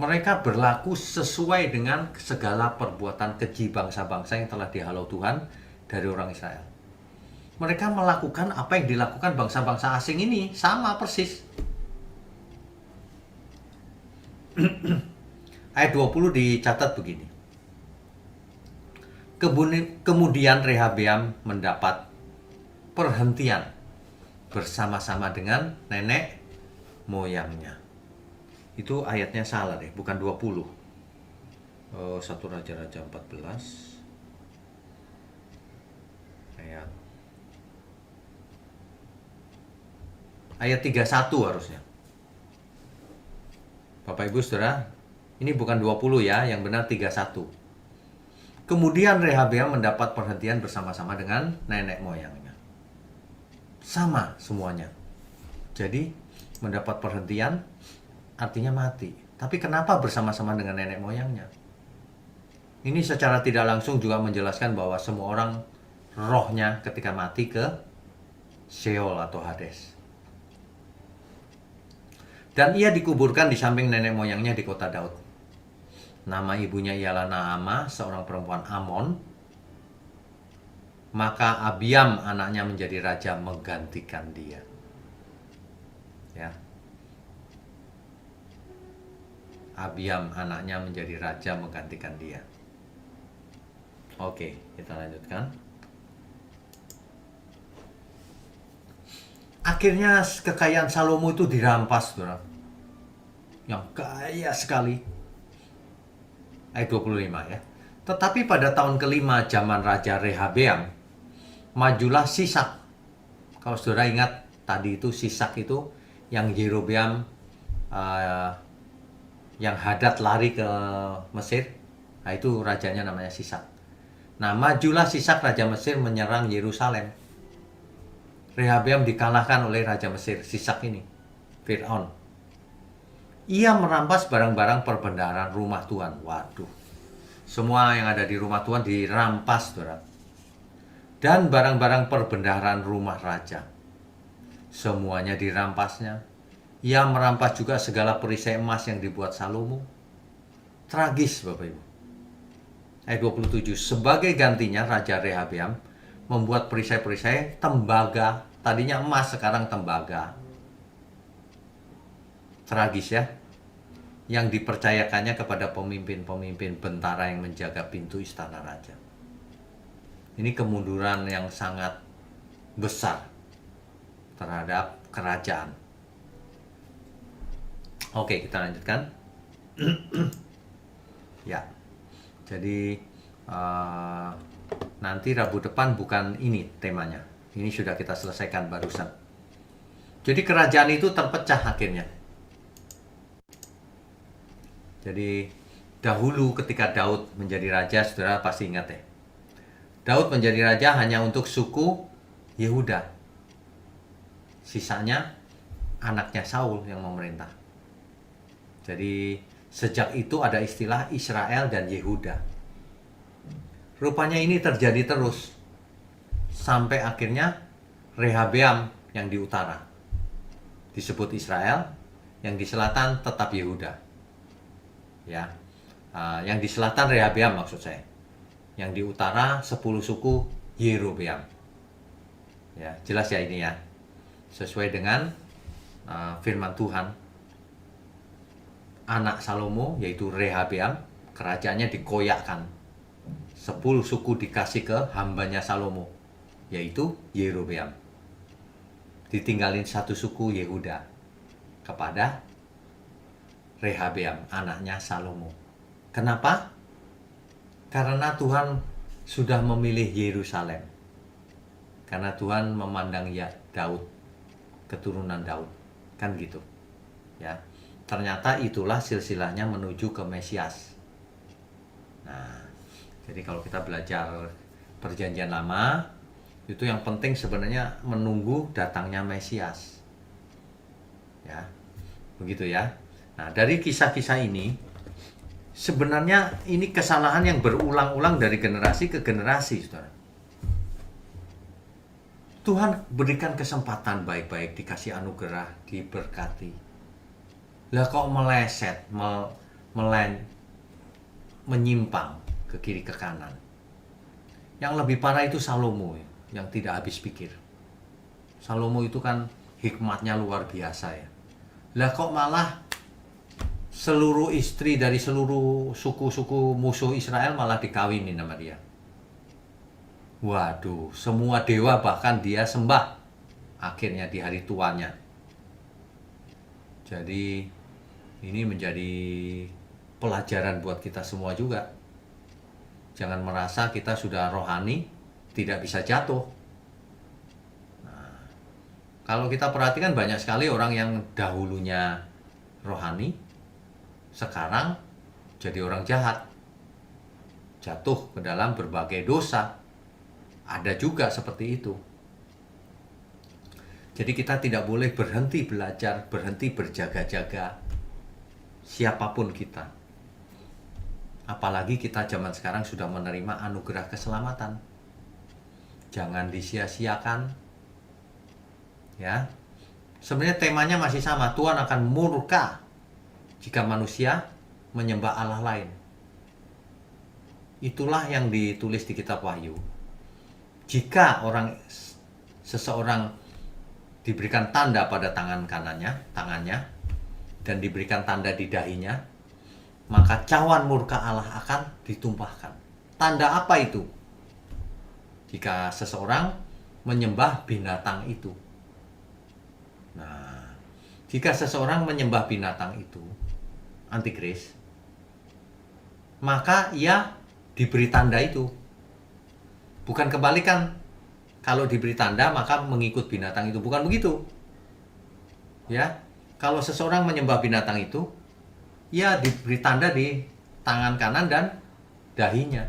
Mereka berlaku sesuai dengan segala perbuatan keji bangsa-bangsa yang telah dihalau Tuhan dari orang Israel. Mereka melakukan apa yang dilakukan bangsa-bangsa asing ini, sama persis. Ayat 20 dicatat begini. Kemudian Rehabeam mendapat perhentian bersama-sama dengan nenek moyangnya. Itu ayatnya salah deh, bukan 20. 1 Raja-Raja 14. Ayat 31 harusnya. Bapak Ibu Saudara, ini bukan 20 ya, yang benar 31. Kemudian Rehabeam mendapat perhentian bersama-sama dengan nenek moyangnya. Sama semuanya. Jadi mendapat perhentian artinya mati. Tapi kenapa bersama-sama dengan nenek moyangnya? Ini secara tidak langsung juga menjelaskan bahwa semua orang rohnya ketika mati ke Sheol atau Hades. Dan ia dikuburkan di samping nenek moyangnya di kota Daud. Nama ibunya ialah Naamah, seorang perempuan Amon. Maka Abiam anaknya menjadi raja menggantikan dia. Ya. Abiam anaknya menjadi raja menggantikan dia. Oke, kita lanjutkan. Akhirnya kekayaan Salomo itu dirampas, saudara. Yang kaya sekali. Ayat 25 ya. Tetapi pada tahun kelima zaman Raja Rehabeam, majulah Sisak. Kalau saudara ingat, tadi itu Sisak itu yang Yerobeam yang Hadad lari ke Mesir. Nah, itu rajanya namanya Sisak. Nah, majulah Sisak raja Mesir menyerang Yerusalem. Rehabeam dikalahkan oleh raja Mesir, Sisak ini, Fir'aun. Ia merampas barang-barang perbendaharaan rumah Tuhan. Waduh, semua yang ada di rumah Tuhan dirampas, saudara. Dan barang-barang perbendaharaan rumah raja, semuanya dirampasnya. Ia merampas juga segala perisai emas yang dibuat Salomo. Tragis, Bapak Ibu. Ayat 27, sebagai gantinya Raja Rehabeam membuat perisai-perisai tembaga. Tadinya emas, sekarang tembaga. Tragis ya. Yang dipercayakannya kepada pemimpin-pemimpin bentara yang menjaga pintu istana raja. Ini kemunduran yang sangat besar terhadap kerajaan. Oke, kita lanjutkan. Ya, jadi nanti Rabu depan bukan ini temanya. Ini sudah kita selesaikan barusan. Jadi kerajaan itu terpecah akhirnya. Jadi dahulu ketika Daud menjadi raja, saudara pasti ingat ya. Daud menjadi raja hanya untuk suku Yehuda. Sisanya anaknya Saul yang memerintah. Jadi sejak itu ada istilah Israel dan Yehuda. Rupanya ini terjadi terus sampai akhirnya Rehabeam yang di utara disebut Israel, yang di selatan tetap Yehuda. Ya, yang di selatan Rehabeam maksud saya, yang di utara 10 suku Yerobeam. Ya, jelas ya ini ya, sesuai dengan firman Tuhan. Anak Salomo yaitu Rehabeam, kerajaannya dikoyakkan. 10 suku dikasih ke hambanya Salomo, yaitu Yerobeam. Ditinggalin 1 suku Yehuda kepada Rehabeam, anaknya Salomo. Kenapa? Karena Tuhan sudah memilih Yerusalem. Karena Tuhan memandang ya Daud, keturunan Daud. Kan gitu. Ya. Ternyata itulah silsilahnya menuju ke Mesias. Nah, jadi kalau kita belajar Perjanjian Lama, itu yang penting sebenarnya menunggu datangnya Mesias. Ya. Begitu ya. Nah, dari kisah-kisah ini, sebenarnya ini kesalahan yang berulang-ulang dari generasi ke generasi, saudara. Tuhan berikan kesempatan baik-baik, dikasih anugerah, diberkati. Lah kok meleset, menyimpang ke kiri ke kanan. Yang lebih parah itu Salomo, yang tidak habis pikir. Salomo itu kan hikmatnya luar biasa ya. Lah kok malah seluruh istri dari seluruh suku-suku musuh Israel malah dikawinin sama dia. Waduh, semua dewa bahkan dia sembah akhirnya di hari tuanya. Jadi ini menjadi pelajaran buat kita semua juga. Jangan merasa kita sudah rohani tidak bisa jatuh. Nah, kalau kita perhatikan banyak sekali orang yang dahulunya rohani, sekarang jadi orang jahat, jatuh ke dalam berbagai dosa. Ada juga seperti itu. Jadi kita tidak boleh berhenti belajar, berhenti berjaga-jaga, siapapun kita. Apalagi kita zaman sekarang sudah menerima anugerah keselamatan. Jangan disia-siakan. Ya. Sebenarnya temanya masih sama, Tuhan akan murka jika manusia menyembah Allah lain. Itulah yang ditulis di kitab Wahyu. Jika seseorang diberikan tanda pada tangannya, dan diberikan tanda di dahinya, maka cawan murka Allah akan ditumpahkan. Tanda apa itu? Jika seseorang menyembah binatang itu. Nah, jika seseorang menyembah binatang itu, antikris, maka ia diberi tanda itu. Bukan kebalikan, kalau diberi tanda maka mengikut binatang itu. Bukan begitu. Ya, kalau seseorang menyembah binatang itu, ia diberi tanda di tangan kanan dan dahinya.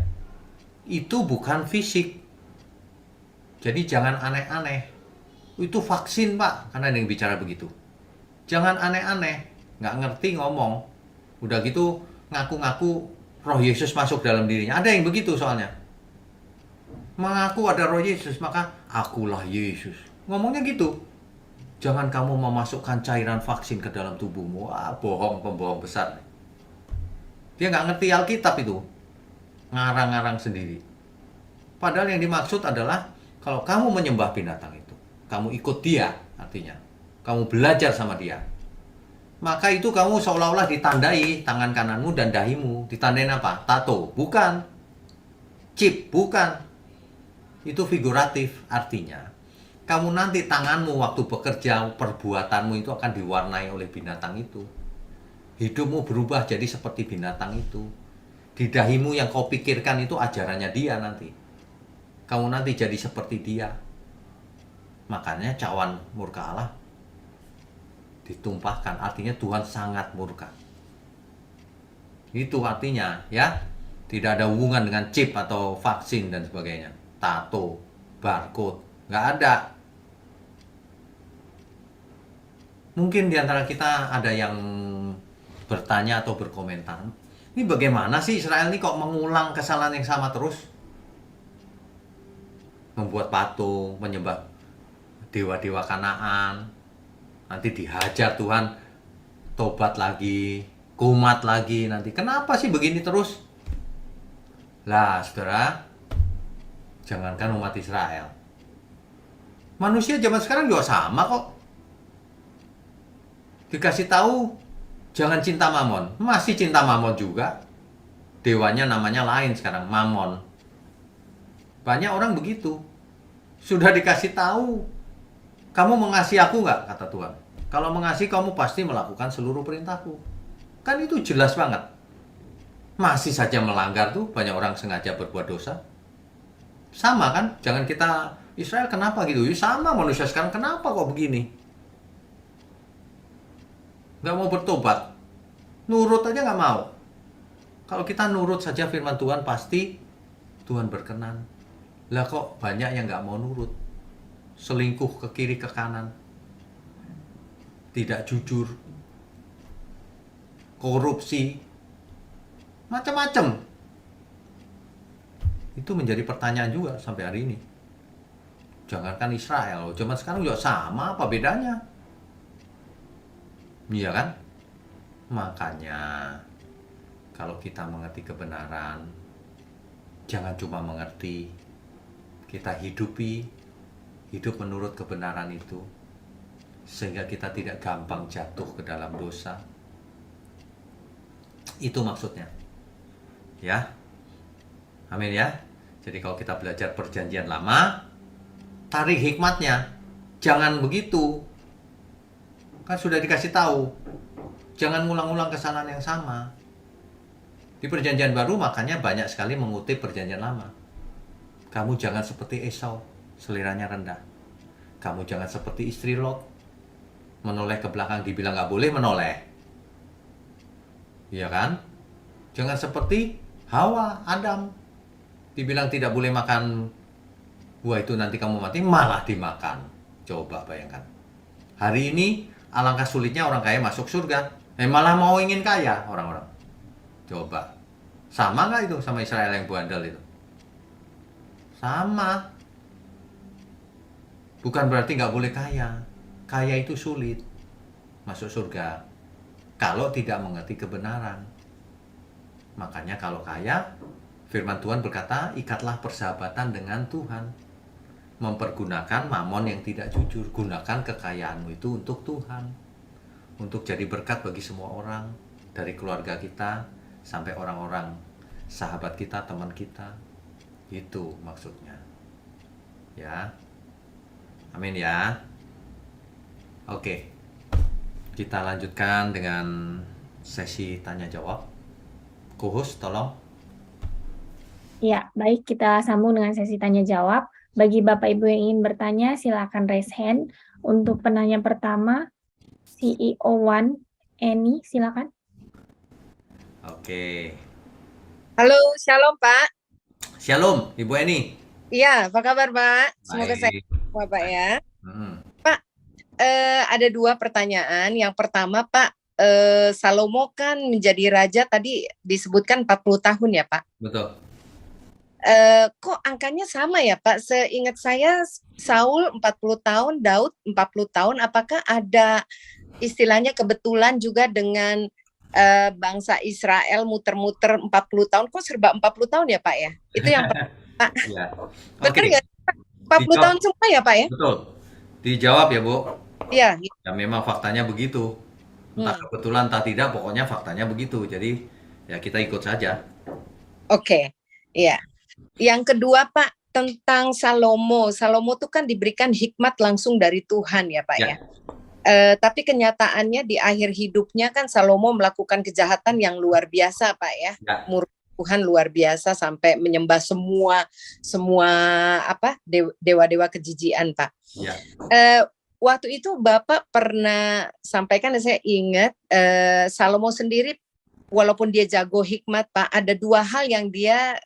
Itu bukan fisik. Jadi jangan aneh-aneh. Itu vaksin, Pak. Karena ada yang bicara begitu. Jangan aneh-aneh. Nggak ngerti ngomong. Udah gitu ngaku-ngaku roh Yesus masuk dalam dirinya. Ada yang begitu soalnya. Mengaku ada roh Yesus, maka akulah Yesus. Ngomongnya gitu. Jangan kamu memasukkan cairan vaksin ke dalam tubuhmu. Wah, bohong, pembohong besar. Dia nggak ngerti Alkitab itu. Ngarang-ngarang sendiri. Padahal yang dimaksud adalah kalau kamu menyembah binatang itu, kamu ikut dia, artinya kamu belajar sama dia, maka itu kamu seolah-olah ditandai tangan kananmu dan dahimu. Ditandain apa? Tato? Bukan. Chip? Bukan. Itu figuratif, artinya kamu nanti tanganmu waktu bekerja, perbuatanmu itu akan diwarnai oleh binatang itu. Hidupmu berubah jadi seperti binatang itu. Di dahimu yang kau pikirkan itu ajarannya dia nanti. Kamu nanti jadi seperti dia. Makanya cawan murka Allah ditumpahkan, artinya Tuhan sangat murka. Itu artinya, ya. Tidak ada hubungan dengan chip atau vaksin dan sebagainya. Tato, barcode, nggak ada. Mungkin diantara kita ada yang bertanya atau berkomentar, ini bagaimana sih Israel ini kok mengulang kesalahan yang sama terus? Membuat patung, menyembah dewa-dewa Kanaan, nanti dihajar Tuhan, tobat lagi, kumat lagi nanti. Kenapa sih begini terus? Lah, saudara, jangankan umat Israel, manusia zaman sekarang juga sama kok. Dikasih tahu jangan cinta Mamon, masih cinta Mamon juga. Dewanya namanya lain sekarang, Mamon. Banyak orang begitu. Sudah dikasih tahu, kamu mengasihi aku nggak, kata Tuhan. Kalau mengasihi, kamu pasti melakukan seluruh perintahku. Kan itu jelas banget. Masih saja melanggar tuh, banyak orang sengaja berbuat dosa. Sama kan? Jangan kita, Israel kenapa gitu? Ya sama manusia sekarang, kenapa kok begini? Nggak mau bertobat. Nurut aja nggak mau. Kalau kita nurut saja firman Tuhan, pasti Tuhan berkenan. Lah kok banyak yang nggak mau nurut, selingkuh ke kiri ke kanan, tidak jujur, korupsi, macam-macam. Itu menjadi pertanyaan juga sampai hari ini. Jangankan Israel, zaman sekarang juga sama, apa bedanya? Iya kan? Makanya kalau kita mengerti kebenaran, jangan cuma mengerti, kita hidup menurut kebenaran itu, sehingga kita tidak gampang jatuh ke dalam dosa. Itu maksudnya, ya. Amin ya. Jadi kalau kita belajar perjanjian lama, tarik hikmatnya, jangan begitu. Kan sudah dikasih tahu, jangan ngulang-ulang kesalahan yang sama. Di perjanjian baru makanya banyak sekali mengutip perjanjian lama. Kamu jangan seperti Esau, seliranya rendah. Kamu jangan seperti istri Lot, menoleh ke belakang, dibilang nggak boleh menoleh. Iya kan? Jangan seperti Hawa, Adam, dibilang tidak boleh makan buah itu nanti kamu mati, malah dimakan. Coba bayangkan. Hari ini alangkah sulitnya orang kaya masuk surga, malah mau ingin kaya orang-orang. Coba, sama nggak itu sama Israel yang bandel itu? Sama. Bukan berarti nggak boleh kaya. Kaya itu sulit masuk surga kalau tidak mengerti kebenaran. Makanya kalau kaya, firman Tuhan berkata, ikatlah persahabatan dengan Tuhan. Mempergunakan mamon yang tidak jujur. Gunakan kekayaanmu itu untuk Tuhan, untuk jadi berkat bagi semua orang, dari keluarga kita sampai orang-orang sahabat kita, teman kita. Itu maksudnya, ya. Amin ya. Oke, kita lanjutkan dengan sesi tanya jawab. Co-host tolong. Ya, baik, kita sambung dengan sesi tanya jawab. Bagi Bapak Ibu yang ingin bertanya, silakan raise hand. Untuk penanya pertama, CEO1 Eni, silakan. Oke. Halo, shalom Pak. Shalom, Ibu Eni. Iya, apa kabar Pak? Semoga sehat Baik. semua Pak ya. Hmm, Pak, ada dua pertanyaan. Yang pertama Pak, Salomo kan menjadi raja tadi disebutkan 40 tahun ya Pak. betul. Kok angkanya sama ya Pak? Seingat saya Saul 40 tahun, Daud 40 tahun. Apakah ada istilahnya kebetulan juga dengan bangsa Israel muter-muter 40 tahun? Kok serba 40 tahun ya Pak ya? Itu yang pertama Pak. Ya. Betul Oke, nggak? 40 tahun dijawab. semua ya Pak ya? Betul. Dijawab ya, Bu. Iya. Ya memang faktanya begitu. Entah Hmm. kebetulan entah tidak, pokoknya faktanya begitu. Jadi ya kita ikut saja. Oke. Iya. Yang kedua Pak, tentang Salomo. Salomo itu kan diberikan hikmat langsung dari Tuhan ya Pak ya. Ya. Tapi kenyataannya di akhir hidupnya kan Salomo melakukan kejahatan yang luar biasa Pak ya. Ya. Murka Tuhan luar biasa sampai menyembah semua apa dewa-dewa kejijian Pak. Ya. Waktu itu Bapak pernah sampaikan dan saya ingat Salomo sendiri walaupun dia jago hikmat Pak, ada dua hal yang dia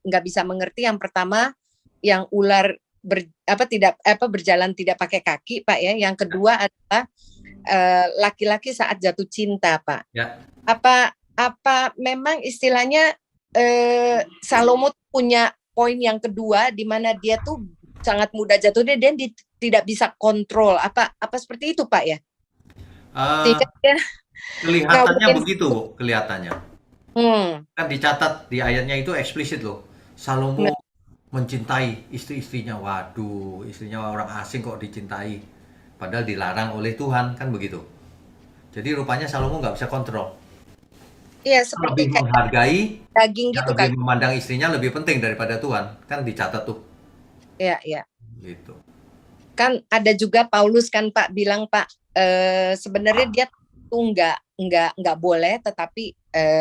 nggak bisa mengerti. Yang pertama, yang ular berjalan tidak pakai kaki Pak ya. Yang kedua adalah laki-laki saat jatuh cinta Pak. Ya. Apa memang istilahnya Salomo punya poin yang kedua di mana dia tuh sangat mudah jatuh dan dia tidak bisa kontrol. Apa seperti itu Pak ya? Sehingga dia Kelihatannya mungkin begitu, Bu. Kelihatannya. Kan dicatat di ayatnya itu eksplisit loh. Salomo mencintai istri-istrinya. Waduh, istrinya orang asing kok dicintai. Padahal dilarang oleh Tuhan, kan begitu. Jadi rupanya Salomo nggak bisa kontrol. Iya, seperti Lebih kayak menghargai, daging ya, gitu lebih kan. memandang istrinya lebih penting daripada Tuhan. Kan dicatat tuh. Iya, iya. Gitu. Kan ada juga Paulus kan Pak bilang Pak sebenarnya dia tuh nggak boleh, tetapi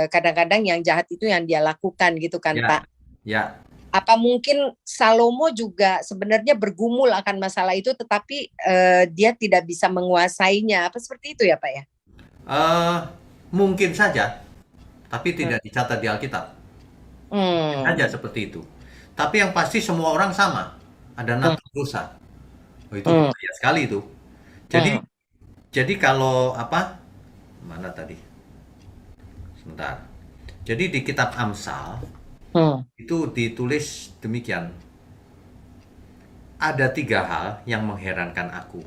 kadang-kadang yang jahat itu yang dia lakukan gitu kan Ya. Pak. Ya. Apa mungkin Salomo juga sebenarnya bergumul akan masalah itu, tetapi dia tidak bisa menguasainya. Apa seperti itu ya Pak ya? Mungkin saja, tapi tidak dicatat di Alkitab. Saja seperti itu. Tapi yang pasti semua orang sama. Ada natur dosa. Oh, itu bahaya sekali itu. Jadi kalau apa? Mana tadi? Sebentar. Jadi di kitab Amsal itu ditulis demikian. Ada 3 hal yang mengherankan aku.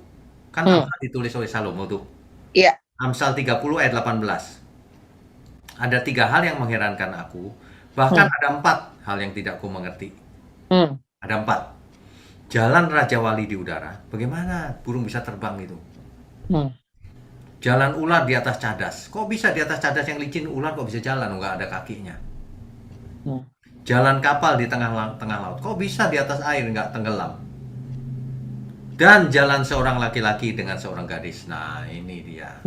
Kan Amsal ditulis oleh Salomo tuh. Iya. Amsal 30 ayat 18. Ada 3 hal yang mengherankan aku. Bahkan ada 4 hal yang tidak ku mengerti. Ada 4. Jalan Raja Wali di udara. Bagaimana burung bisa terbang itu? Jalan ular di atas cadas. Kok bisa di atas cadas yang licin ular kok bisa jalan? Nggak ada kakinya. Jalan kapal di tengah laut. Kok bisa di atas air nggak tenggelam? Dan jalan seorang laki-laki dengan seorang gadis. Nah, ini dia.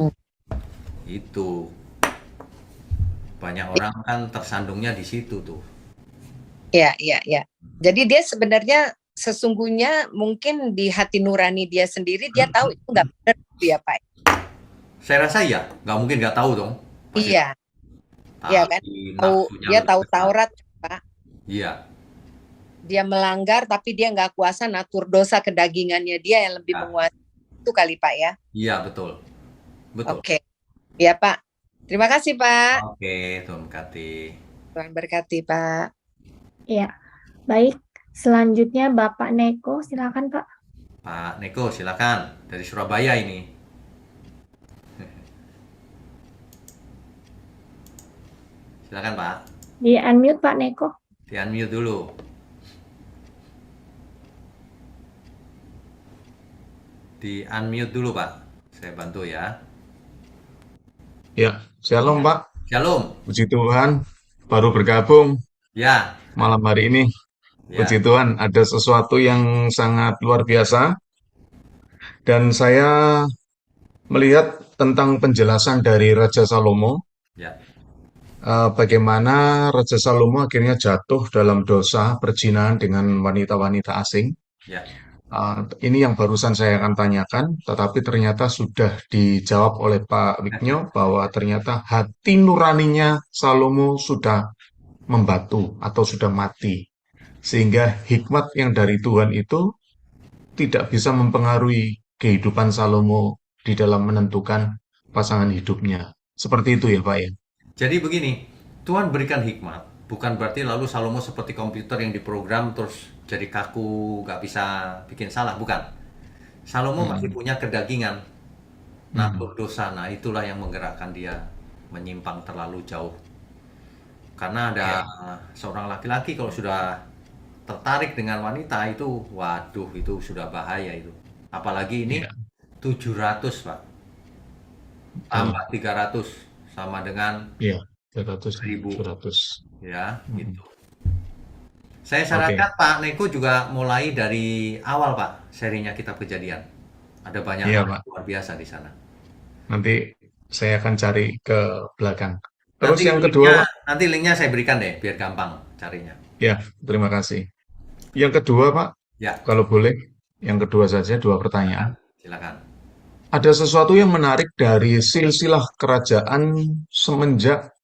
Itu. Banyak orang kan tersandungnya di situ tuh. Iya, iya, iya. Jadi dia sebenarnya sesungguhnya mungkin di hati nurani dia sendiri dia tahu itu nggak benar ya Pak. Saya rasa ya, nggak mungkin nggak tahu dong. Pasti Iya, iya kan. Dia tahu Taurat Pak. Iya. Dia melanggar tapi dia nggak kuasa natur dosa kedagingannya dia yang lebih menguasai itu kali Pak ya. Iya betul. Betul. Oke. Ya Pak. Terima kasih Pak. Oke, Tuhan berkati. Tuhan berkati Pak. Iya, baik. Selanjutnya Bapak Neko, silakan Pak. Pak Neko, silakan. Dari Surabaya ini. Silakan Pak. Di unmute Pak Neko. Di unmute dulu. Di unmute dulu Pak. Saya bantu ya. Ya, shalom Pak. Shalom. Puji Tuhan, baru bergabung Ya. malam hari ini. Ya. Puji Tuhan, ada sesuatu yang sangat luar biasa. Dan saya melihat tentang penjelasan dari Raja Salomo. Ya. Bagaimana Raja Salomo akhirnya jatuh dalam dosa perzinahan dengan wanita-wanita asing. Ya. Ini yang barusan saya akan tanyakan, tetapi ternyata sudah dijawab oleh Pak Wigno bahwa ternyata hati nuraninya Salomo sudah membatu atau sudah mati. Sehingga hikmat yang dari Tuhan itu tidak bisa mempengaruhi kehidupan Salomo di dalam menentukan pasangan hidupnya. Seperti itu ya, Pak ya? Jadi begini, Tuhan berikan hikmat, bukan berarti lalu Salomo seperti komputer yang diprogram terus jadi kaku, nggak bisa bikin salah, bukan. Salomo masih Hmm, punya kedagingan, hmm, natur dosa, nah itulah yang menggerakkan dia menyimpang terlalu jauh. Karena ada ya, seorang laki-laki kalau sudah tertarik dengan wanita itu, waduh itu sudah bahaya itu. Apalagi ini ya, 700 Pak, tambah betul. 300 sama dengan Ya, 300, 1000 700. ya Hmm, gitu. Saya Oke, sarankan Pak Neko juga mulai dari awal Pak serinya Kitab Kejadian. Ada banyak iya hal Pak. yang luar biasa di sana. Nanti saya akan cari ke belakang. Terus Nanti yang kedua, linknya Pak, nanti linknya saya berikan deh biar gampang carinya. ya, terima kasih. Yang kedua, Pak, Ya, kalau boleh, yang kedua saja, dua pertanyaan. silakan. Silakan. Ada sesuatu yang menarik dari silsilah kerajaan semenjak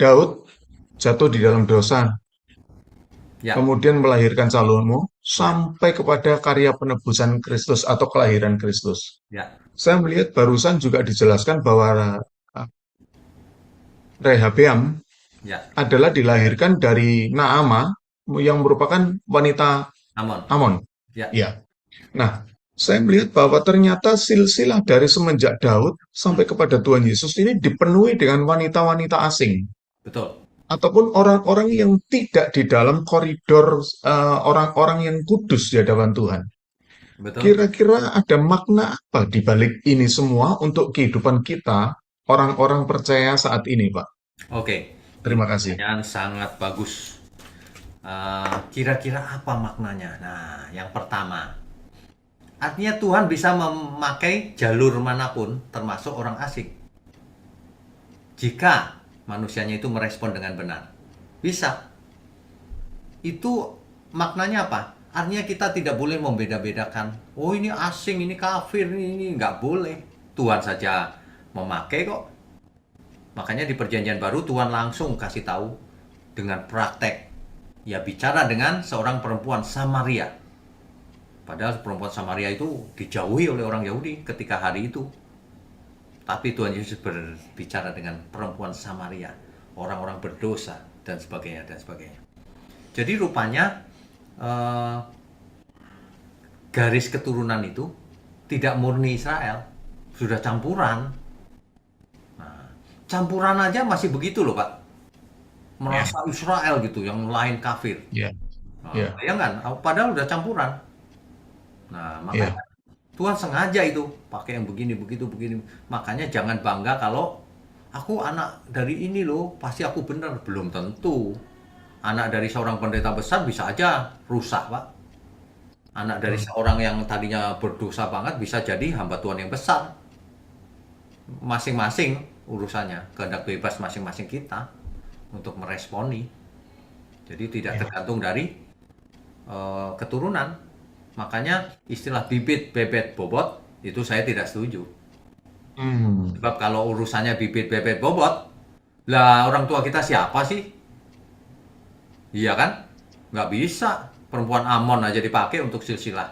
Daud jatuh di dalam dosa, Ya, kemudian melahirkan Salomo, sampai kepada karya penebusan Kristus atau kelahiran Kristus. ya, Saya melihat barusan juga dijelaskan bahwa Rehabeam ya. adalah dilahirkan dari Naama yang merupakan wanita Amon. Amon. Ya, Ya. Nah, saya melihat bahwa ternyata silsilah dari semenjak Daud sampai kepada Tuhan Yesus ini dipenuhi dengan wanita-wanita asing betul. ataupun orang-orang yang tidak di dalam koridor orang-orang yang kudus di hadapan Tuhan. Betul. Kira-kira ada makna apa di balik ini semua untuk kehidupan kita, orang-orang percaya saat ini, Pak? Oke. Ini Terima kasih. pertanyaan sangat bagus. Kira-kira apa maknanya? Nah, yang pertama, artinya Tuhan bisa memakai jalur manapun, termasuk orang asing. Jika manusianya itu merespon dengan benar. Bisa. Itu maknanya apa? Artinya kita tidak boleh membeda-bedakan. Oh ini asing, ini kafir, ini nggak boleh. Tuhan saja memakai kok. Makanya di perjanjian baru Tuhan langsung kasih tahu dengan praktek. Ya bicara dengan seorang perempuan Samaria. Padahal perempuan Samaria itu dijauhi oleh orang Yahudi ketika hari itu. Tapi Tuhan Yesus berbicara dengan perempuan Samaria, orang-orang berdosa dan sebagainya dan sebagainya. Jadi rupanya eh, garis keturunan itu tidak murni Israel, sudah campuran. Nah, campuran aja masih begitu loh Pak, Ya, merasa Israel gitu, yang lain kafir. ya, Nah, ya, bayangkan, padahal udah campuran. Nah, makanya ya. Tuhan sengaja itu pakai yang begini, begitu, begini. Makanya jangan bangga kalau aku anak dari ini loh, pasti aku benar. Belum tentu. Anak dari seorang pendeta besar bisa aja rusak, Pak. Anak dari Betul. seorang yang tadinya berdosa banget bisa jadi hamba Tuhan yang besar. Masing-masing urusannya, kehendak bebas masing-masing kita untuk meresponi. Jadi tidak Ya. tergantung dari keturunan. Makanya istilah bibit, bebet, bobot itu saya tidak setuju. Hmm, Sebab kalau urusannya bibit, bebet, bobot, lah orang tua kita siapa sih? Iya kan? Nggak bisa. Perempuan Amon aja dipakai untuk silsilah.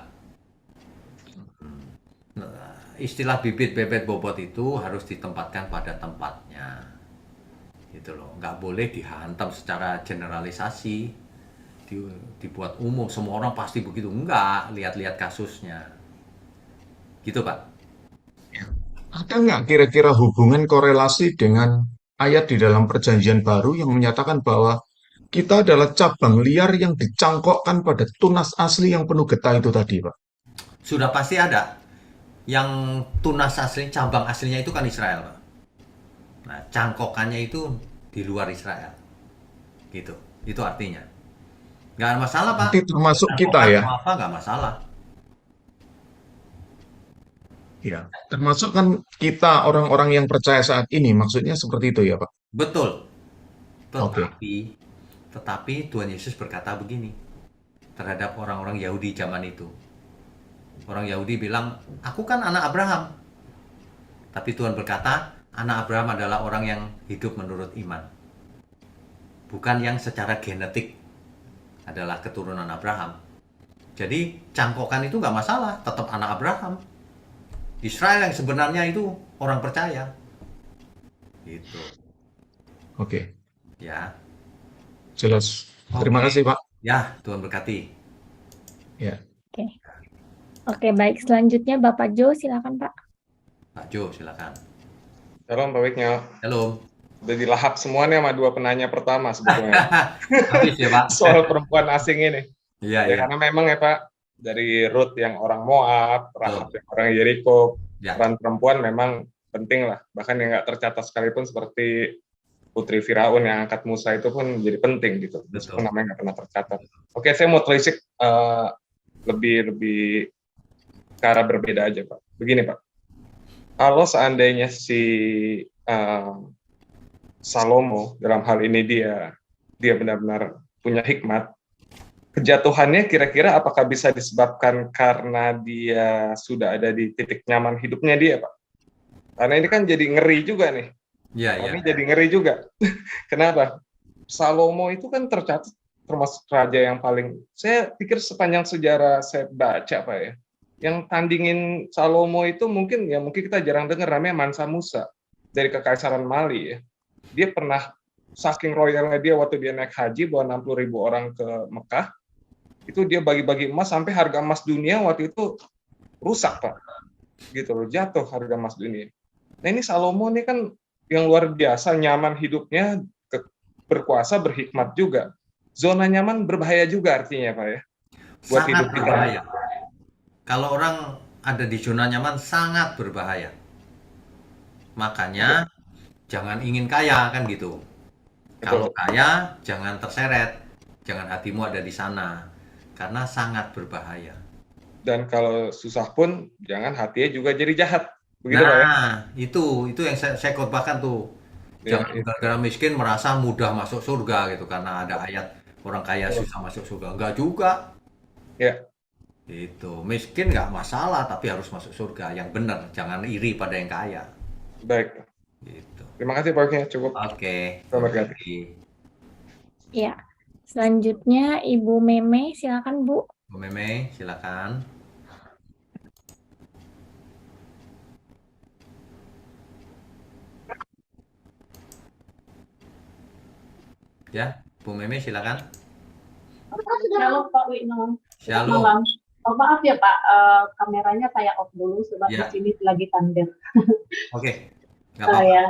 Nah, istilah bibit, bebet, bobot itu harus ditempatkan pada tempatnya. Gitu loh. Nggak boleh dihantam secara generalisasi. Dibuat umum. Semua orang pasti begitu. Enggak. Lihat-lihat kasusnya. Gitu, Pak. ada nggak kira-kira hubungan korelasi dengan ayat di dalam Perjanjian Baru yang menyatakan bahwa kita adalah cabang liar yang dicangkokkan pada tunas asli yang penuh getah itu tadi, Pak? Sudah pasti ada. Yang tunas asli, cabang aslinya itu kan Israel, Pak. Nah, cangkokannya itu di luar Israel. Gitu. Itu artinya. Nggak ada masalah, Pak. Nanti termasuk kita Cangkokan ya, mau apa, nggak masalah. ya. Termasuk kan kita orang-orang yang percaya saat ini, maksudnya seperti itu ya, Pak? Betul. Oke. Tetapi Tuhan Yesus berkata begini. terhadap orang-orang Yahudi zaman itu. Orang Yahudi bilang, aku kan anak Abraham. Tapi Tuhan berkata, anak Abraham adalah orang yang hidup menurut iman. Bukan yang secara genetik adalah keturunan Abraham. Jadi cangkokan itu nggak masalah, tetap anak Abraham. Israel yang sebenarnya itu orang percaya. Gitu. Oke, Ya. jelas. Terima Oke. kasih, Pak. Ya, Tuhan berkati. Ya. Oke, baik. Selanjutnya Bapak Jo, silakan Pak. Pak Jo, silakan. Shalom Pak Wiknyo. Halo. Udah dilahap semua nih sama dua penanya pertama sebetulnya. Habis ya, Pak. Soal perempuan asing ini. Iya, Ya iya. karena memang ya Pak, dari Ruth yang orang Moab, Rahab yang orang Yeriko, Ya. peran perempuan memang penting lah. Bahkan yang nggak tercatat sekalipun seperti Putri Firaun yang angkat Musa itu pun jadi penting gitu. Meskipun Betul. namanya nggak pernah tercatat. Oke, saya mau telisik lebih ke arah berbeda aja Pak. Begini Pak, kalau seandainya si Salomo dalam hal ini dia benar-benar punya hikmat, kejatuhannya kira-kira apakah bisa disebabkan karena dia sudah ada di titik nyaman hidupnya dia, Pak? Karena ini kan jadi ngeri juga nih. Iya, iya. Kami jadi ngeri juga. Kenapa? Salomo itu kan tercatat termasuk raja yang paling, saya pikir sepanjang sejarah saya baca Pak ya, yang tandingin Salomo itu mungkin kita jarang dengar, namanya Mansa Musa dari Kekaisaran Mali ya. Dia pernah saking royalnya dia waktu dia naik haji bawa 60.000 orang ke Mekah, itu dia bagi-bagi emas sampai harga emas dunia waktu itu rusak Pak, gitu loh, jatuh harga emas dunia. Nah ini Salomo ini kan yang luar biasa, nyaman hidupnya, berkuasa, berhikmat juga. Zona nyaman berbahaya juga artinya Pak ya, buat Sangat hidup kita. berbahaya. Kalau orang ada di zona nyaman sangat berbahaya. Makanya jangan ingin kaya kan gitu. Kalau kaya jangan terseret, jangan hatimu ada di sana karena sangat berbahaya. Dan kalau susah pun jangan hatinya juga jadi jahat. Begitu Pak ya? Nah, itu yang saya khotbahkan tuh. Ya, Jangan gara-gara miskin merasa mudah masuk surga gitu karena ada ayat orang kaya susah masuk surga. Enggak juga. ya. Itu miskin nggak masalah tapi harus masuk surga yang benar, jangan iri pada yang kaya. Baik. Gitu. Terima kasih Pak Wiknya, cukup. Oke. Selamat berganti. Ya. Selanjutnya Ibu Meme, silakan Bu. Bu Meme, silakan. Ya, Bu Meme silakan. Halo Pak Wikno, Shalom. malam. Oh, maaf ya Pak, kameranya saya off dulu sebab Ya. di sini lagi tandem. Oke. Nggak apa-apa.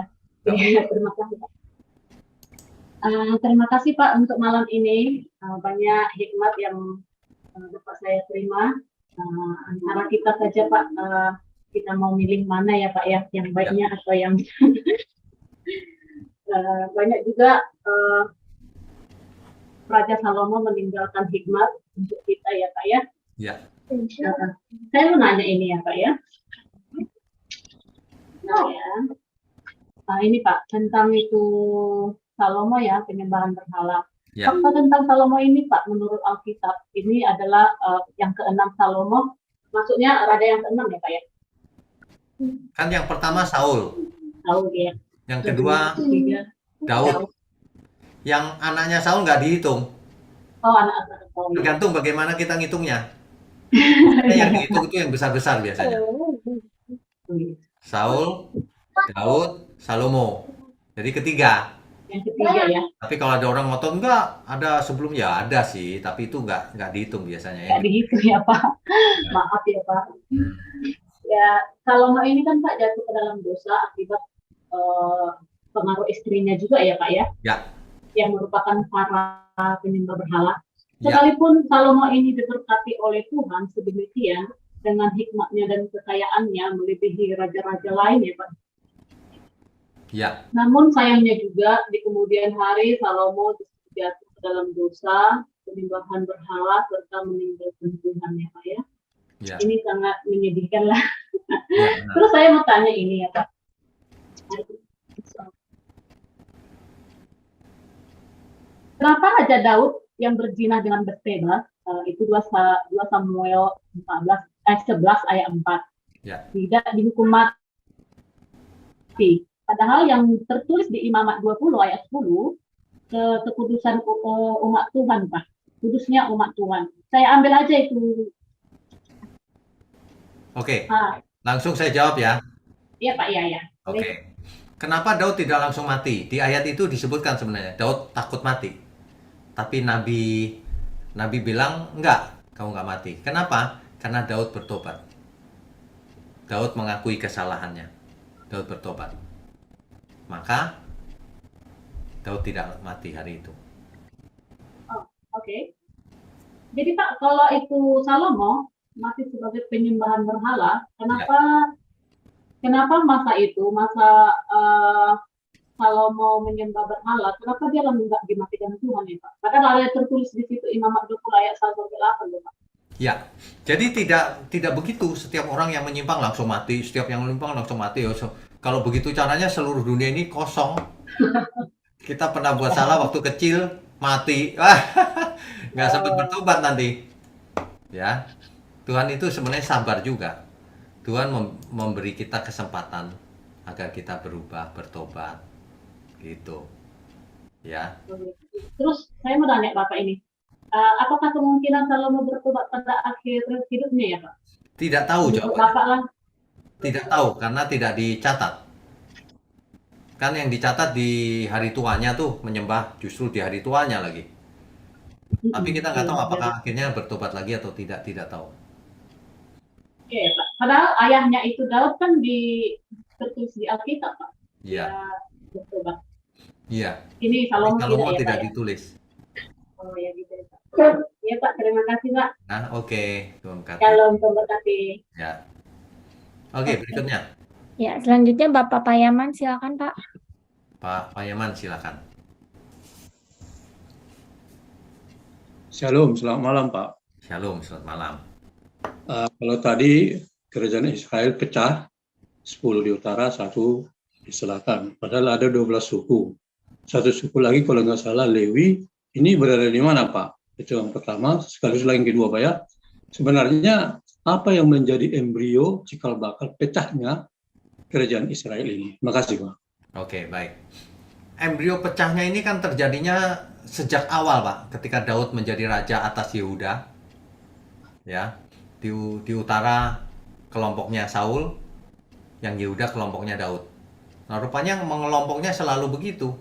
Iya, terima kasih Pak. Terima kasih Pak untuk malam ini. Banyak hikmat yang dapat saya terima. Antara kita saja Pak, kita mau milih mana ya Pak ya, yang baiknya atau yang banyak juga Raja Salomo meninggalkan hikmat untuk kita ya Pak ya. Ya. Saya mau nanya ini ya Pak ya. Nah, ya. Ini Pak tentang itu Salomo ya, penyembahan berhala. Ya. Fakta tentang Salomo ini Pak menurut Alkitab ini adalah yang keenam Salomo, maksudnya raja yang keenam ya Pak ya. Kan yang pertama Saul, Tahu ya. yang kedua Ketiga. Daud. Yang anaknya Saul nggak dihitung. Oh anak-anak Saul. Tergantung bagaimana kita ngitungnya. Yang dihitung itu yang besar-besar biasanya. Saul, Daud, Salomo. Jadi ketiga. Yang ketiga ya. Tapi kalau ada orang ngotot enggak, ada sebelumnya ada sih, tapi itu enggak dihitung biasanya ya. Nggak dihitung ya Pak. Maaf ya Pak. Ya Salomo ini kan Pak jatuh ke dalam dosa akibat pengaruh istrinya juga ya Pak ya. Ya. Yang merupakan para penyembah berhala. Ya. Sekalipun Salomo ini diberkati oleh Tuhan sedemikian dengan hikmatnya dan kekayaannya melebihi raja-raja lain ya Pak. Ya. Namun sayangnya juga di kemudian hari Salomo jatuh ke dalam dosa, penyembahan berhala serta meninggalkan Tuhan ya Pak ya. Ya. Ini sangat menyedihkan lah. Ya, Terus saya mau tanya ini ya Pak. Kenapa Raja Daud yang berzina dengan Bathsheba itu 2 Samuel 11 ayat 4. Ya. Tidak dihukum mati. Padahal yang tertulis di Imamat 20 ayat 10, kekudusan umat Tuhan, Pak. Kudusnya umat Tuhan. Saya ambil aja itu. Oke, Ah, langsung saya jawab ya. iya Pak, iya. Oke. Kenapa Daud tidak langsung mati? Di ayat itu disebutkan sebenarnya Daud takut mati. Tapi Nabi bilang enggak, kamu enggak mati. Kenapa? Karena Daud bertobat. Daud mengakui kesalahannya. Daud bertobat. Maka Daud tidak mati hari itu. Oke. Jadi Pak, kalau itu Salomo mati sebagai penyembahan berhala, kenapa masa Salomo menyembah berhala, kenapa dia langsung nggak dimatikan Tuhan ya Pak? Padahal ada tertulis di situ Imamat 20 ayat 1-8 loh Pak. Ya, jadi tidak begitu. Setiap orang yang menyimpang langsung mati, setiap yang menyimpang langsung mati. Kalau begitu caranya seluruh dunia ini kosong. Kita pernah buat salah waktu kecil, mati. Nggak sempat bertobat nanti. Ya, Tuhan itu sebenarnya sabar juga. Tuhan memberi kita kesempatan agar kita berubah, bertobat. Gitu. Ya. Terus saya mau tanya Bapak ini, apakah kemungkinan Salomo bertobat pada akhir hidupnya ya Pak? Tidak tahu Menurut jawabannya. Bapak lah. Tidak tahu karena tidak dicatat. Kan yang dicatat di hari tuanya tuh menyembah justru di hari tuanya lagi. Tapi kita nggak tahu apakah akhirnya bertobat lagi atau tidak tahu. Oke, Pak. Padahal ayahnya itu Daud kan tertulis di Alkitab, Pak. Iya. Ya, bertobat. Iya. Ini Salomo Salomo tidak, tidak ya, Pak, ditulis. ya? Oh ya gitu ya, Pak. Iya Pak, terima kasih Pak. Nah, oke, Tuhan berkati. Shalom, Tuhan berkati. Ya. Oke, berikutnya. Ya, selanjutnya Bapak Payaman, silakan Pak. Pak Payaman, silakan. Shalom, selamat malam Pak. Shalom, selamat malam. Kalau tadi kerajaan Israel pecah, 10 di utara, 1 di selatan. Padahal ada 12 suku. Satu suku lagi kalau nggak salah Lewi, ini berada di mana Pak? Itu yang pertama, sekaligus lagi yang kedua Pak ya. Sebenarnya apa yang menjadi embrio cikal bakal pecahnya kerajaan Israel ini? Makasih Pak. Oke, baik. Embrio pecahnya ini kan terjadinya sejak awal, Pak, ketika Daud menjadi raja atas Yehuda. Ya, di utara kelompoknya Saul, yang Yehuda kelompoknya Daud. Nah, rupanya mengelompoknya selalu begitu.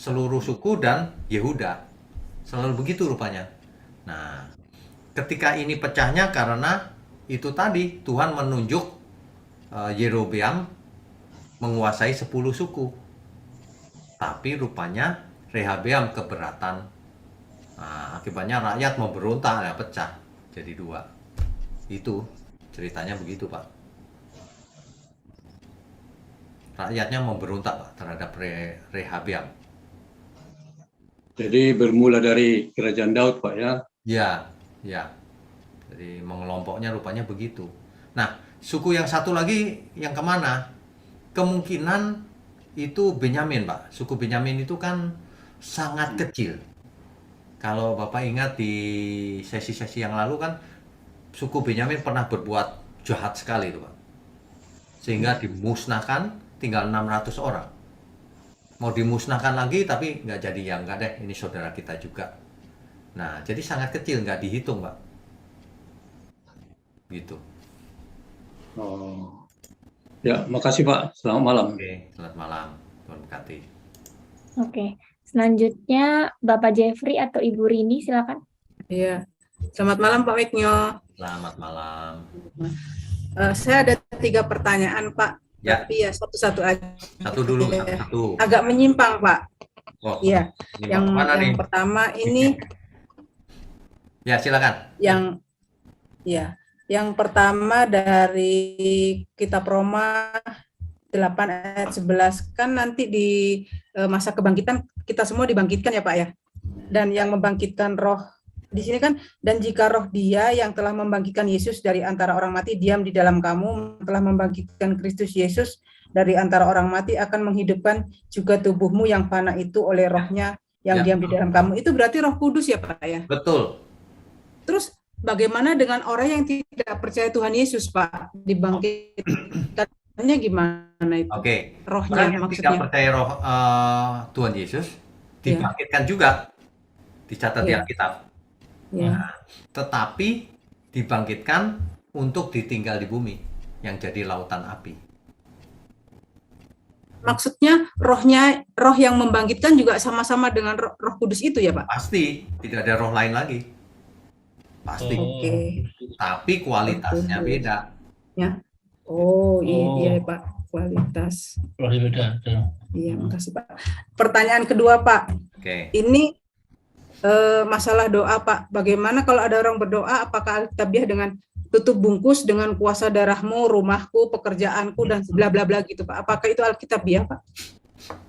Seluruh suku dan Yehuda. Selalu begitu rupanya. Nah, ketika ini pecahnya karena itu tadi Tuhan menunjuk Yerobeam menguasai 10 suku. Tapi rupanya Rehabeam keberatan. Nah, akibatnya rakyat memberontak, ya pecah jadi 2. Itu ceritanya begitu, Pak. Rakyatnya memberontak, Pak, terhadap Rehabeam. Jadi bermula dari kerajaan Daud Pak ya. Ya. Jadi mengelompoknya rupanya begitu. Nah, suku yang satu lagi yang kemana? Kemungkinan itu Benyamin, Pak. Suku Benyamin itu kan sangat kecil. Kalau Bapak ingat di sesi-sesi yang lalu kan, suku Benyamin pernah berbuat jahat sekali itu, Pak. Sehingga dimusnahkan tinggal 600 orang. Mau dimusnahkan lagi tapi nggak jadi, ya nggak deh, ini saudara kita juga. Nah, jadi sangat kecil, nggak dihitung, Pak. Gitu. Oh. Ya, makasih Pak. Selamat malam. Oke, selamat malam. Tuhan berkati. Oke, selanjutnya Bapak Jeffrey atau Ibu Rini, silakan. Iya, selamat malam Pak Wiknyo. Selamat malam. Saya ada 3 pertanyaan Pak, Ya. tapi ya satu-satu aja. Satu dulu, satu. Agak menyimpang Pak. Oh, Iya, ini yang mana nih? pertama ini Ya, silakan. yang pertama dari Kitab Roma 8 ayat 11, kan nanti di masa kebangkitan kita semua dibangkitkan ya Pak ya. Dan yang membangkitkan roh di sini kan, dan jika roh Dia yang telah membangkitkan Yesus dari antara orang mati diam di dalam kamu, telah membangkitkan Kristus Yesus dari antara orang mati, akan menghidupkan juga tubuhmu yang fana itu oleh rohnya yang Ya. diam di dalam kamu. Itu berarti Roh Kudus ya Pak ya? Betul. Terus bagaimana dengan orang yang tidak percaya Tuhan Yesus, Pak? Dibangkitkannya gimana itu? Oke. Rohnya Orang yang tidak maksudnya. percaya Tuhan Yesus Ya, dibangkitkan juga, dicatat di ya, Alkitab. ya. Nah, tetapi dibangkitkan untuk ditinggal di bumi yang jadi lautan api. Maksudnya roh yang membangkitkan juga sama-sama dengan Roh Kudus itu ya, Pak? Pasti tidak ada roh lain lagi. Pasti. Oke. Tapi kualitasnya Oke. beda. Ya. Oh, iya Pak, kualitas. Beda. Iya, makasih Pak. Pertanyaan kedua Pak, Oke. ini masalah doa Pak. Bagaimana kalau ada orang berdoa, apakah Alkitabiah dengan tutup bungkus dengan kuasa darahmu, rumahku, pekerjaanku dan bla bla bla gitu Pak? Apakah itu Alkitabiah Pak?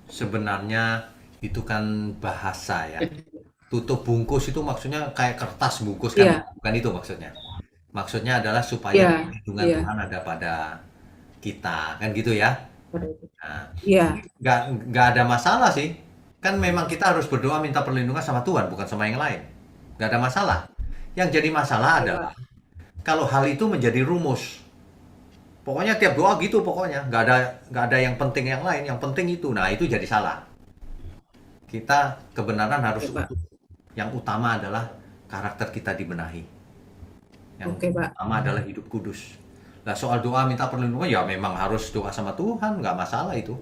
Sebenarnya itu kan bahasa ya. Tutup bungkus itu maksudnya kayak kertas bungkus kan, Iya. bukan itu maksudnya. Maksudnya adalah Iya, supaya perlindungan iya. Tuhan ada pada kita, kan gitu ya. Nah, Iya. nggak ada masalah sih. Kan memang kita harus berdoa minta perlindungan sama Tuhan, bukan sama yang lain. Nggak ada masalah. Yang jadi masalah adalah kalau hal itu menjadi rumus. Pokoknya tiap doa gitu pokoknya. Nggak ada yang penting yang lain, yang penting itu. Nah, itu jadi salah. Kita kebenaran harus Oke, Pak. utuh. Yang utama adalah karakter kita dibenahi. Yang Oke, Pak. utama adalah hidup kudus. Nah, soal doa minta perlindungan ya memang harus doa sama Tuhan, nggak masalah itu.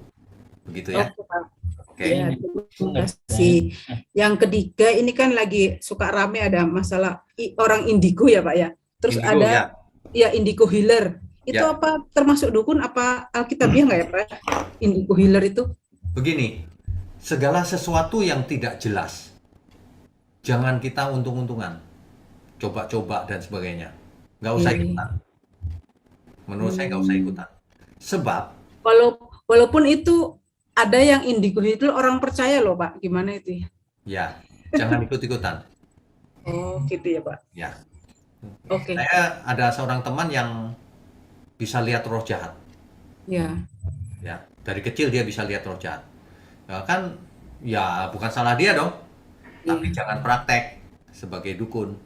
Begitu ya. Oke, Pak. Oke. Ya, terima kasih. Yang ketiga ini kan lagi suka rame ada masalah orang indigo ya Pak ya. Terus Indigo, ada ya. indigo healer. Itu Ya. apa termasuk dukun apa Alkitabiah nggak ya Pak? Indigo healer itu? Begini, segala sesuatu yang tidak jelas, jangan kita untung-untungan, coba-coba dan sebagainya. Nggak usah Iya. ikutan. Menurut saya nggak usah ikutan. Sebab, Walaupun itu ada yang indigo healer orang percaya loh Pak. Gimana itu? ya, jangan ikut-ikutan. Oh gitu ya Pak. Ya. Oke. Saya ada seorang teman yang bisa lihat roh jahat. Ya. Ya, dari kecil dia bisa lihat roh jahat. Ya, kan, ya bukan salah dia dong. Tapi jangan praktek sebagai dukun.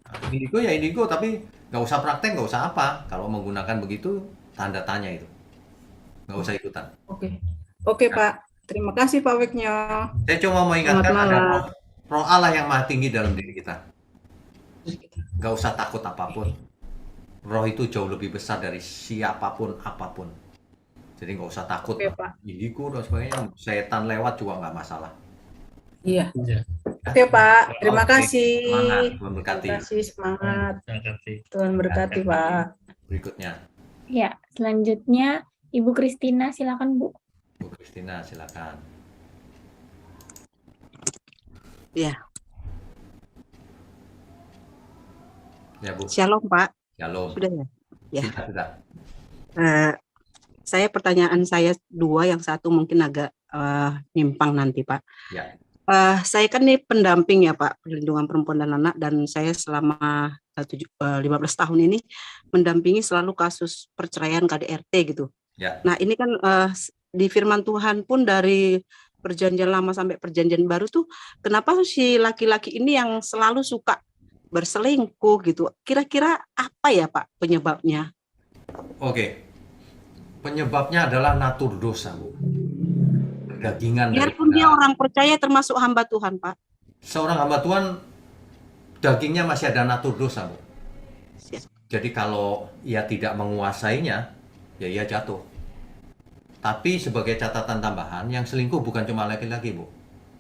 Nah, indigo ya indigo, tapi nggak usah praktek, nggak usah apa. Kalau menggunakan begitu, tanda tanya itu. Nggak usah ikutan. Oke Pak. Terima kasih Pak Weknya. Saya cuma mau ingatkan Selamat ada malam. roh Allah yang maha tinggi dalam diri kita. Nggak usah takut apapun. Roh itu jauh lebih besar dari siapapun apapun. Jadi nggak usah takut. Oke, Pak. Indigo dan sebagainya, setan lewat juga nggak masalah. Iya. Iya. Oke Pak. Terima Oke, kasih. semangat, Tuhan berkati. Terima kasih semangat. Terima kasih. Tuhan berkati Pak. Berikutnya, Ya, selanjutnya Ibu Kristina, silakan Bu. Bu Kristina, silakan. Ya, Ya Bu, Shalom Pak. shalom. Sudah ya? Ya. Sudah. Pertanyaan saya dua, yang satu mungkin agak nyimpang nanti Pak. Ya. Saya kan nih pendamping ya Pak, perlindungan perempuan dan anak, dan saya selama 15 tahun ini mendampingi selalu kasus perceraian KDRT gitu. Ya. Nah ini kan di firman Tuhan pun dari perjanjian lama sampai perjanjian baru tuh, kenapa si laki-laki ini yang selalu suka berselingkuh gitu? Kira-kira apa ya Pak penyebabnya? Oke. Penyebabnya adalah natur dosa, Bu. Perdagingan Biarpun dia orang percaya termasuk hamba Tuhan Pak. seorang hamba Tuhan, dagingnya masih ada natur dosa, Bu. Jadi kalau ia tidak menguasainya, ya ia jatuh. Tapi sebagai catatan tambahan, yang selingkuh bukan cuma laki-laki, Bu.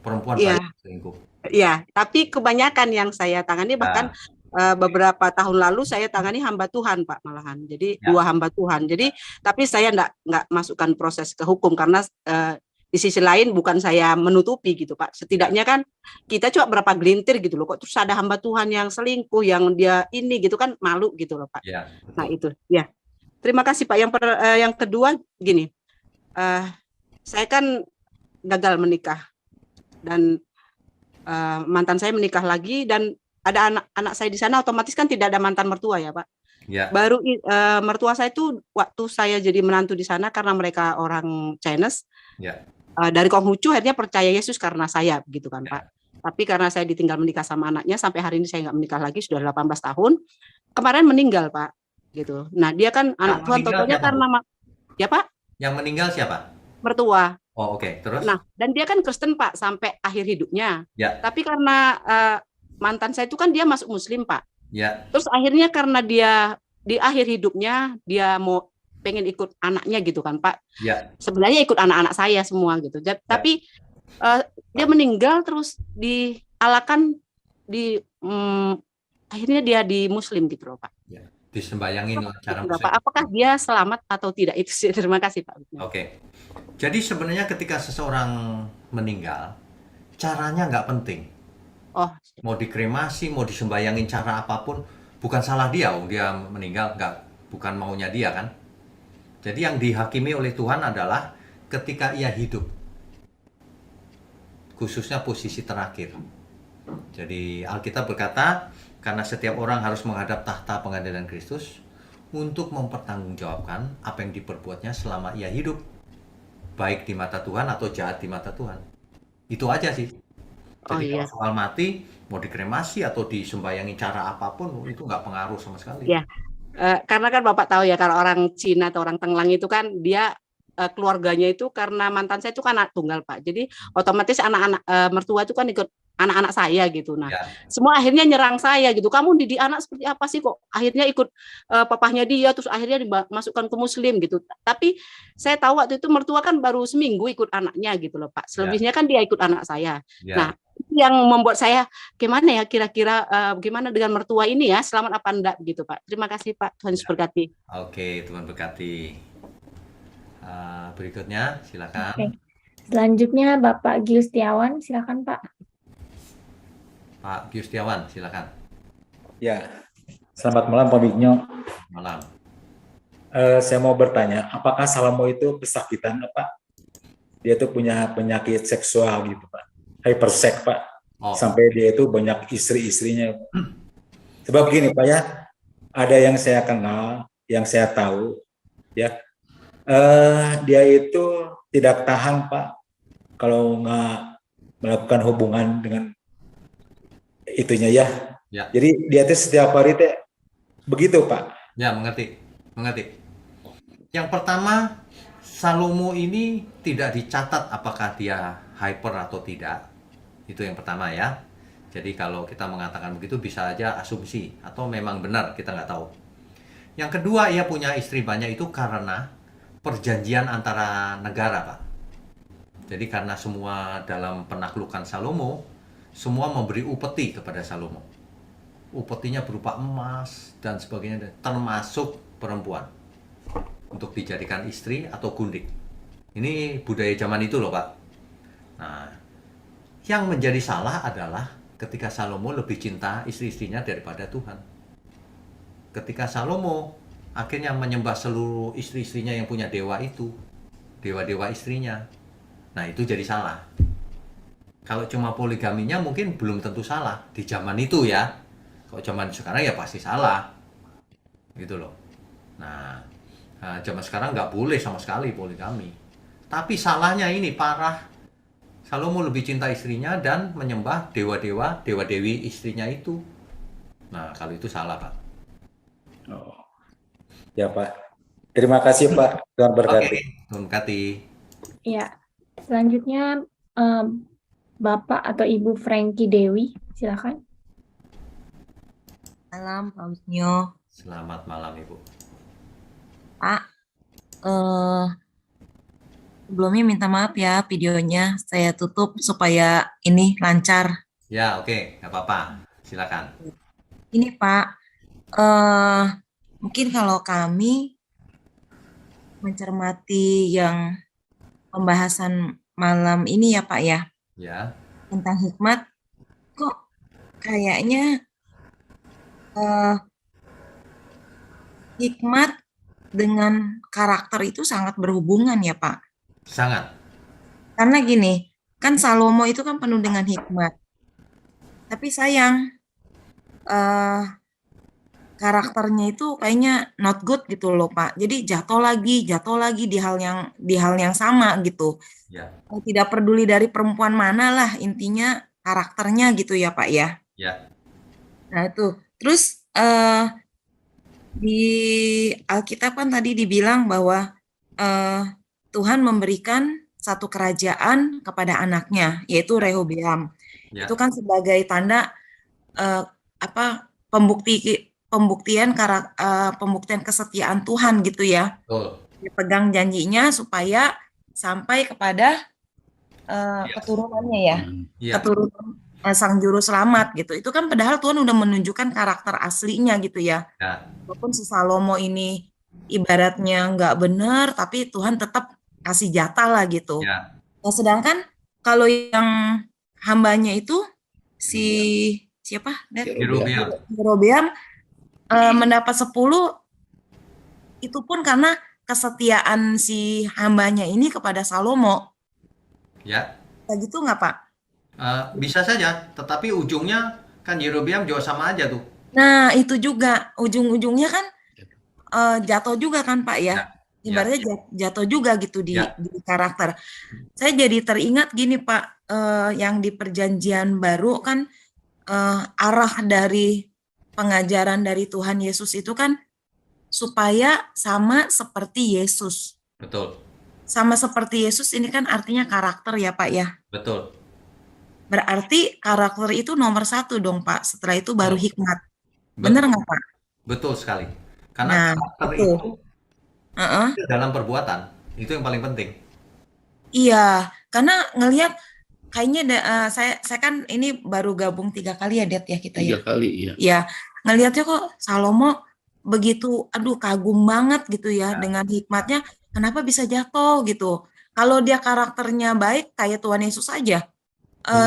Perempuan Iya. banyak selingkuh. Iya, tapi kebanyakan yang saya tangani bahkan beberapa tahun lalu saya tangani hamba Tuhan Pak malahan. Jadi Ya. 2 hamba Tuhan. Jadi tapi saya enggak masukkan proses ke hukum karena di sisi lain bukan saya menutupi gitu Pak. Setidaknya kan kita coba berapa gelintir gitu loh. Kok terus ada hamba Tuhan yang selingkuh, yang dia ini gitu kan, malu gitu loh Pak. Ya, Nah itu ya. Terima kasih Pak. Yang kedua gini, saya kan gagal menikah dan mantan saya menikah lagi dan ada anak saya di sana, otomatis kan tidak ada mantan mertua ya Pak. ya, Baru mertua saya itu waktu saya jadi menantu di sana karena mereka orang Chinese, ya, dari Konghucu akhirnya percaya Yesus karena saya begitu kan Pak. Tapi karena saya ditinggal menikah sama anaknya, sampai hari ini saya nggak menikah lagi, sudah 18 tahun. Kemarin meninggal, Pak. Gitu. Nah, dia kan anak Tuhan, meninggal totalnya siapa, karena ya Pak, Yang meninggal siapa? mertua. Oh, oke. Terus? Nah, dan dia kan Kristen, Pak, sampai akhir hidupnya. Ya. Tapi karena mantan saya itu kan dia masuk Muslim, Pak. Ya. Terus akhirnya karena dia di akhir hidupnya dia pengen ikut anaknya gitu kan, Pak. Ya. Sebenarnya ikut anak-anak saya semua gitu. Tapi dia meninggal terus dialakan akhirnya dia di Muslim gitu loh, Pak. Ya. Disembayangin cara Berapa? Muslim. Apakah dia selamat atau tidak? Itu sih. Terima kasih, Pak. Oke. Jadi sebenarnya ketika seseorang meninggal, caranya nggak penting. Oh, Mau dikremasi, mau disembayangin cara apapun, bukan salah dia. Dia meninggal, bukan maunya dia kan. Jadi yang dihakimi oleh Tuhan adalah ketika ia hidup. Khususnya posisi terakhir. Jadi Alkitab berkata, karena setiap orang harus menghadap tahta pengadilan Kristus untuk mempertanggungjawabkan apa yang diperbuatnya selama ia hidup, baik di mata Tuhan atau jahat di mata Tuhan. Itu aja sih. Jadi kalau soal mati, mau dikremasi atau disembayangin cara apapun, itu nggak pengaruh sama sekali. Ya, karena kan Bapak tahu ya, kalau orang Cina atau orang Tenglang itu kan dia keluarganya itu, karena mantan saya itu kan anak tunggal, Pak. Jadi otomatis anak-anak mertua itu kan ikut anak-anak saya gitu. Nah, semua akhirnya nyerang saya gitu. Kamu didik anak seperti apa sih kok akhirnya ikut papahnya dia, terus akhirnya dimasukkan ke Muslim gitu. Tapi saya tahu waktu itu mertua kan baru seminggu ikut anaknya gitu loh, Pak. Selebihnya kan dia ikut anak saya. Nah, yang membuat saya gimana ya kira-kira gimana dengan mertua ini ya, selamat apa enggak gitu, Pak. Terima kasih, Pak. Tuhan Yesus berkati. Oke, Tuhan berkati. Berikutnya silakan. Oke. Selanjutnya Bapak Gius Setiawan, silakan Pak. Pak Gius Setiawan, silakan. Ya, selamat malam Pak Bigno. Malam. Saya mau bertanya, apakah Salomo itu pesakitan, Pak? Dia tuh punya penyakit seksual gitu, Pak. Hyperseks, Pak. Sampai dia itu banyak istri-istrinya. Sebab gini, Pak ya, ada yang saya kenal, yang saya tahu, ya, dia itu tidak tahan, Pak, kalau nggak melakukan hubungan dengan itunya ya. Jadi dia tuh setiap hari teh begitu, Pak. Ya, mengerti. Yang pertama, Salomo ini tidak dicatat apakah dia hyper atau tidak. Itu yang pertama ya. Jadi kalau kita mengatakan begitu bisa aja asumsi atau memang benar, kita nggak tahu. Yang kedua, ia punya istri banyak itu karena perjanjian antara negara, Pak. Jadi karena semua dalam penaklukan Salomo, semua memberi upeti kepada Salomo. Upetinya berupa emas dan sebagainya, termasuk perempuan untuk dijadikan istri atau gundik. Ini budaya zaman itu loh, Pak. Nah, yang menjadi salah adalah ketika Salomo lebih cinta istri-istrinya daripada Tuhan. Ketika Salomo akhirnya menyembah seluruh istri-istrinya yang punya dewa itu, dewa-dewa istrinya, nah itu jadi salah. Kalau cuma poligaminya mungkin belum tentu salah di zaman itu ya. Kalau zaman sekarang ya pasti salah, gitu loh. Nah, zaman sekarang nggak boleh sama sekali poligami. Tapi salahnya ini parah. Salomo lebih cinta istrinya dan menyembah dewa-dewa, dewa-dewi istrinya itu. Nah, kalau itu salah, Pak. Oh. Ya, Pak. Terima kasih, Pak. Tuhan berkati. Oke, Tuhan berkati. Ya, selanjutnya Bapak atau Ibu Frankie Dewi, silakan. Malam, Pak Wisnyo. Selamat malam, Ibu. Pak, sebelumnya minta maaf ya videonya, saya tutup supaya ini lancar. Ya, oke, nggak apa-apa. Silakan. Ini Pak, mungkin kalau kami mencermati yang pembahasan malam ini ya Pak ya, tentang hikmat, kok kayaknya hikmat dengan karakter itu sangat berhubungan ya Pak. Sangat. Karena gini, kan Salomo itu kan penuh dengan hikmat. Tapi sayang, karakternya itu kayaknya not good gitu loh Pak. Jadi jatuh lagi di hal yang sama gitu. Ya. Tidak peduli dari perempuan mana lah, intinya karakternya gitu ya Pak ya. Ya. Nah itu, terus di Alkitab kan tadi dibilang bahwa Tuhan memberikan satu kerajaan kepada anaknya, yaitu Rehoboam. Ya. Itu kan sebagai tanda pembuktian kesetiaan Tuhan gitu ya. Betul. Dipegang janjinya supaya sampai kepada keturunannya ya, keturunan sang juru selamat gitu. Itu kan padahal Tuhan udah menunjukkan karakter aslinya gitu ya. Walaupun si Salomo ini ibaratnya nggak benar, tapi Tuhan tetap kasih jatah lah gitu. Ya. Nah, sedangkan kalau yang hambanya itu siapa? Yerobeam mendapat 10 itu pun karena kesetiaan si hambanya ini kepada Salomo. Ya. Kayak gitu nggak Pak? Bisa saja, tetapi ujungnya kan Yerobeam juga sama aja tuh. Nah itu juga ujung-ujungnya kan jatuh juga kan Pak ya. Ibaratnya jatuh juga gitu di karakter. Saya jadi teringat gini Pak, yang di Perjanjian Baru kan arah dari pengajaran dari Tuhan Yesus itu kan supaya sama seperti Yesus. Betul. Sama seperti Yesus ini kan artinya karakter ya Pak ya. Betul. Berarti karakter itu nomor 1 dong Pak. Setelah itu baru hikmat. Benar nggak Pak? Betul sekali. Karena karakter itu dalam perbuatan itu yang paling penting. Iya, karena ngelihat kayaknya saya kan ini baru gabung 3 kali ya Det ya kita ya. 3 kali iya. Ya, ngelihatnya kok Salomo begitu, aduh kagum banget gitu ya dengan hikmatnya. Kenapa bisa jatuh gitu? Kalau dia karakternya baik kayak Tuhan Yesus aja,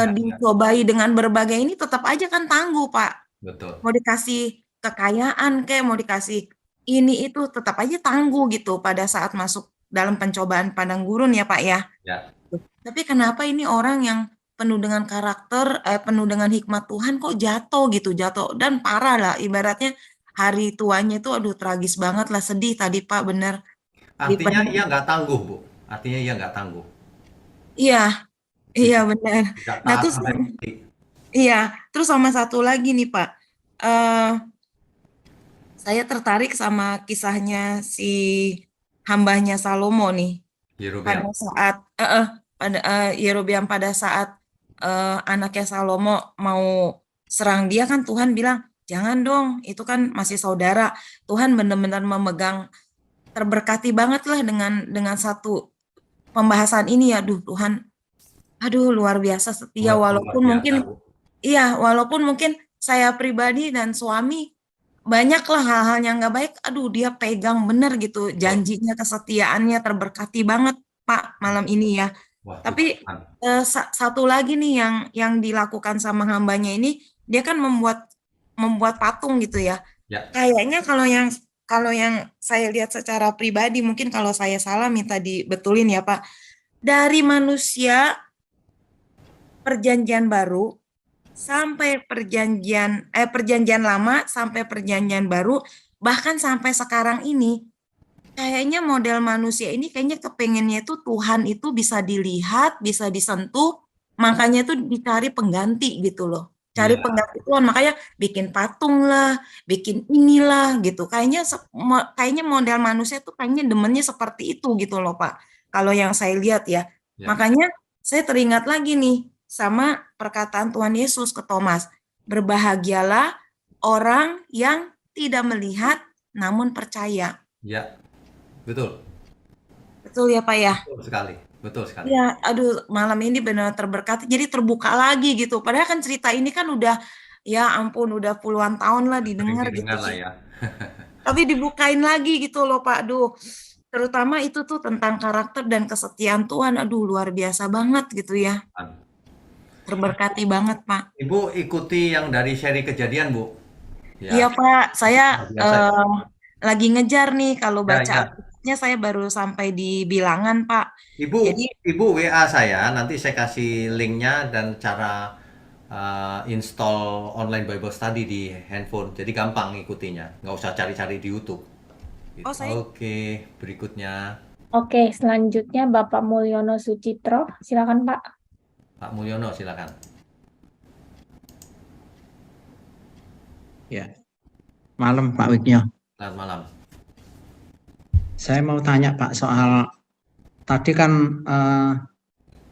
dicobai dengan berbagai ini tetap aja kan tangguh Pak. Betul. Mau dikasih kekayaan kayak mau dikasih ini itu tetap aja tangguh gitu pada saat masuk dalam pencobaan padang gurun ya Pak ya. Ya. Tapi kenapa ini orang yang penuh dengan karakter, penuh dengan hikmat Tuhan kok jatuh gitu, jatuh dan parah lah ibaratnya hari tuanya itu aduh tragis banget lah, sedih tadi Pak bener. Artinya ia nggak tangguh Bu. Artinya ia nggak tangguh. Iya, iya benar. Nah terus terus sama satu lagi nih Pak. Saya tertarik sama kisahnya si hambanya Salomo nih. Yerobeam. Yerobeam pada saat anaknya Salomo mau serang dia kan Tuhan bilang, jangan dong, itu kan masih saudara. Tuhan benar-benar memegang, terberkati banget lah dengan satu pembahasan ini ya. Tuhan, aduh luar biasa setia. Walaupun mungkin saya pribadi dan suami banyaklah hal-hal yang nggak baik, aduh dia pegang bener gitu janjinya, kesetiaannya terberkati banget Pak malam ini ya. Wah, tapi satu lagi nih yang dilakukan sama hambanya ini, dia kan membuat patung gitu ya. Kayaknya kalau yang saya lihat secara pribadi, mungkin kalau saya salah minta dibetulin ya Pak. Dari manusia Perjanjian Baru sampai perjanjian lama sampai perjanjian baru, bahkan sampai sekarang ini kayaknya model manusia ini kayaknya kepengennya itu Tuhan itu bisa dilihat, bisa disentuh, makanya itu dicari pengganti gitu loh, cari pengganti Tuhan, makanya bikin patung lah, bikin inilah gitu. Kayaknya model manusia tuh kayaknya demennya seperti itu gitu loh Pak, kalau yang saya lihat ya. Makanya saya teringat lagi nih sama perkataan Tuhan Yesus ke Thomas, berbahagialah orang yang tidak melihat namun percaya. Ya, betul. Betul ya Pak ya? Betul sekali. Ya, aduh malam ini benar terberkati, jadi terbuka lagi gitu. Padahal kan cerita ini kan udah, ya ampun udah puluhan tahun lah didengar gitu. Lah ya. Tapi dibukain lagi gitu loh Pak, aduh. Terutama itu tuh tentang karakter dan kesetiaan Tuhan, aduh luar biasa banget gitu ya. Terberkati banget Pak. Ibu ikuti yang dari seri Kejadian Bu? Iya Pak, saya lagi ngejar nih kalau baca Alkitabnya, saya baru sampai di Bilangan Pak. Ibu WA saya, nanti saya kasih linknya dan cara install online Bible Study di handphone. Jadi gampang ngikutinya, nggak usah cari-cari di YouTube. Gitu. Oke, berikutnya. Oke, selanjutnya Bapak Mulyono Sucitro, silakan Pak. Pak Mulyono, silakan. Ya, malam Pak Wiknyo. Selamat malam. Saya mau tanya Pak soal tadi kan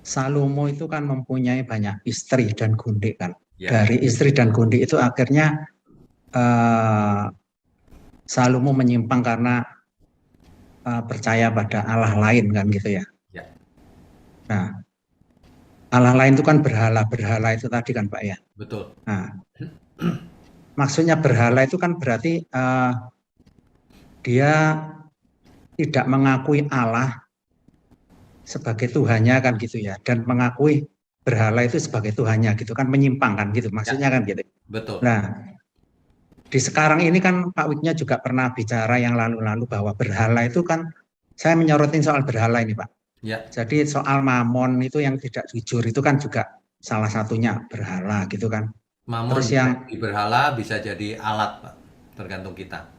Salomo itu kan mempunyai banyak istri dan gundik kan. Ya. Dari istri dan gundik itu akhirnya Salomo menyimpang karena percaya pada Allah lain kan gitu ya. Ya. Nah, Allah lain itu kan berhala itu tadi kan Pak ya. Betul. Nah, maksudnya berhala itu kan berarti dia tidak mengakui Allah sebagai Tuhannya kan gitu ya, dan mengakui berhala itu sebagai Tuhannya gitu kan, menyimpang kan gitu maksudnya kan gitu. Betul. Nah, di sekarang ini kan Pak Wiknya juga pernah bicara yang lalu-lalu bahwa berhala itu kan, saya menyorotin soal berhala ini Pak. Ya. Jadi soal mamon itu yang tidak jujur itu kan juga salah satunya berhala gitu kan. Mamon Terus bisa yang jadi berhala, bisa jadi alat Pak, tergantung kita.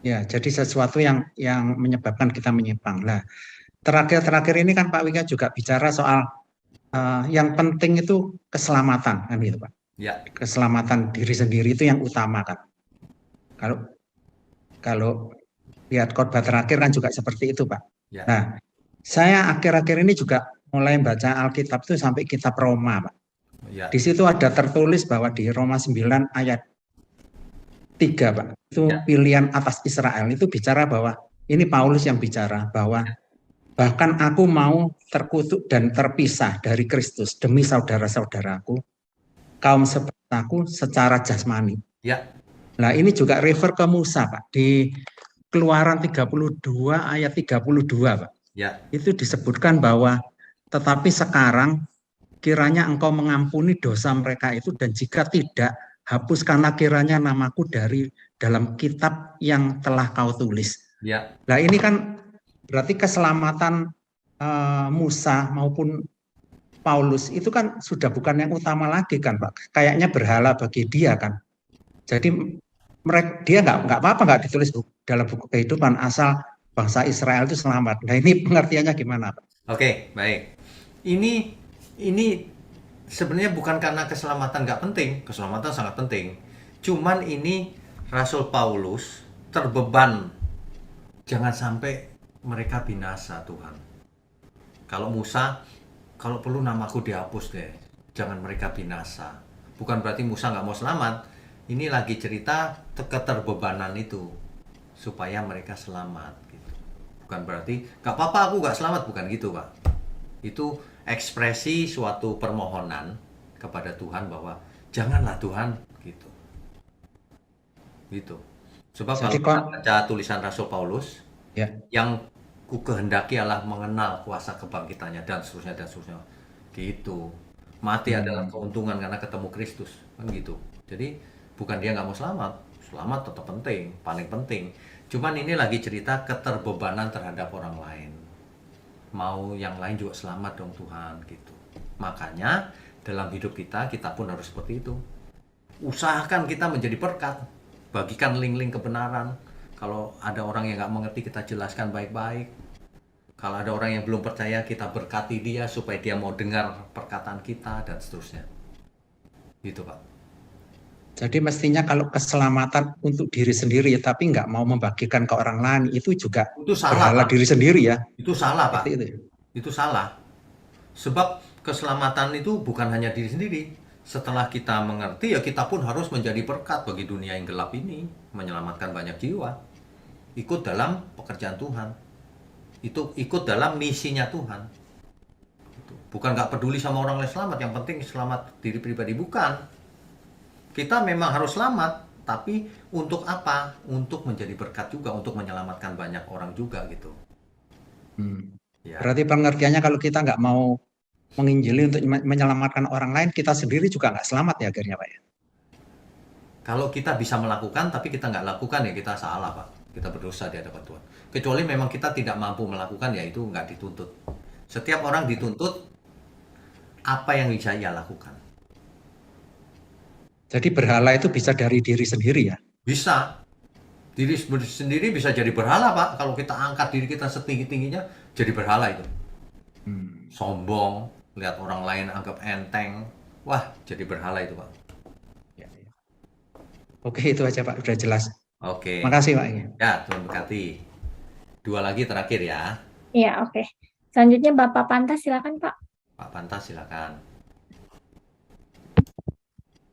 ya, jadi sesuatu yang menyebabkan kita menyimpang. Nah, terakhir ini kan Pak Wika juga bicara soal yang penting itu keselamatan kan gitu Pak. Ya. Keselamatan diri sendiri itu yang utama kan. Kalau lihat khotbah terakhir kan juga seperti itu Pak. Ya. Nah, saya akhir-akhir ini juga mulai baca Alkitab itu sampai kitab Roma Pak. Ya. Di situ ada tertulis bahwa di Roma 9 ayat 3 Pak, itu pilihan atas Israel, itu bicara bahwa, ini Paulus yang bicara bahwa bahkan aku mau terkutuk dan terpisah dari Kristus demi saudara-saudaraku, kaum sebangsaku secara jasmani. Ya. Nah ini juga refer ke Musa Pak, di Keluaran 32 ayat 32 Pak. Ya. Itu disebutkan bahwa tetapi sekarang kiranya engkau mengampuni dosa mereka itu, dan jika tidak, hapuskanlah kiranya namaku dari dalam kitab yang telah kau tulis. Ya. Nah ini kan berarti keselamatan Musa maupun Paulus itu kan sudah bukan yang utama lagi kan Pak. Kayaknya berhala bagi dia kan. Jadi dia nggak apa-apa nggak ditulis dalam buku kehidupan asal bangsa Israel itu selamat. Nah ini pengertiannya gimana Pak? Oke, baik. Ini sebenarnya bukan karena keselamatan nggak penting, keselamatan sangat penting. Cuman ini Rasul Paulus terbeban, jangan sampai mereka binasa Tuhan. Kalau Musa, kalau perlu namaku dihapus deh, jangan mereka binasa. Bukan berarti Musa nggak mau selamat. Ini lagi cerita keterbebanan itu supaya mereka selamat. Gitu. Bukan berarti nggak apa-apa aku nggak selamat, bukan gitu Pak. Itu ekspresi suatu permohonan kepada Tuhan bahwa janganlah Tuhan gitu. Gitu. Sebab kalau kita baca tulisan Rasul Paulus, ya, yang ku kehendaki adalah mengenal kuasa kebangkitannya dan seterusnya dan seterusnya. Gitu. Mati adalah keuntungan karena ketemu Kristus, kan gitu. Jadi bukan dia nggak mau selamat, selamat tetap penting, paling penting. Cuman ini lagi cerita keterbebanan terhadap orang lain. Mau yang lain juga selamat dong Tuhan gitu. Makanya dalam hidup kita pun harus seperti itu. Usahakan kita menjadi berkat, bagikan link-link kebenaran. Kalau ada orang yang nggak mengerti, kita jelaskan baik-baik. Kalau ada orang yang belum percaya, kita berkati dia supaya dia mau dengar perkataan kita dan seterusnya. Gitu Pak. Jadi mestinya kalau keselamatan untuk diri sendiri ya, tapi nggak mau membagikan ke orang lain, itu juga itu salah, berhala Pak. Diri sendiri ya. Itu salah Pak. Itu salah. Sebab keselamatan itu bukan hanya diri sendiri. Setelah kita mengerti, ya kita pun harus menjadi berkat bagi dunia yang gelap ini, menyelamatkan banyak jiwa. Ikut dalam pekerjaan Tuhan. Itu ikut dalam misinya Tuhan. Bukan nggak peduli sama orang lain selamat, yang penting selamat diri pribadi, bukan. Kita memang harus selamat, tapi untuk apa? Untuk menjadi berkat juga, untuk menyelamatkan banyak orang juga gitu. Ya. Berarti pengertiannya kalau kita nggak mau menginjili untuk menyelamatkan orang lain, kita sendiri juga nggak selamat ya akhirnya Pak ya? Kalau kita bisa melakukan, tapi kita nggak lakukan ya kita salah Pak. Kita berdosa di hadapan Tuhan. Kecuali memang kita tidak mampu melakukan, ya itu nggak dituntut. Setiap orang dituntut apa yang bisa ia lakukan. Jadi berhala itu bisa dari diri sendiri ya? Bisa. Diri sendiri bisa jadi berhala Pak. Kalau kita angkat diri kita setinggi-tingginya, jadi berhala itu. Sombong, lihat orang lain anggap enteng. Wah, jadi berhala itu Pak. Oke, itu aja Pak, udah jelas. Oke. Makasih Pak. Ya, Tuhan berkati. 2 lagi terakhir ya. Iya, oke. Selanjutnya Bapak Pantas, silakan Pak. Pak Pantas silakan.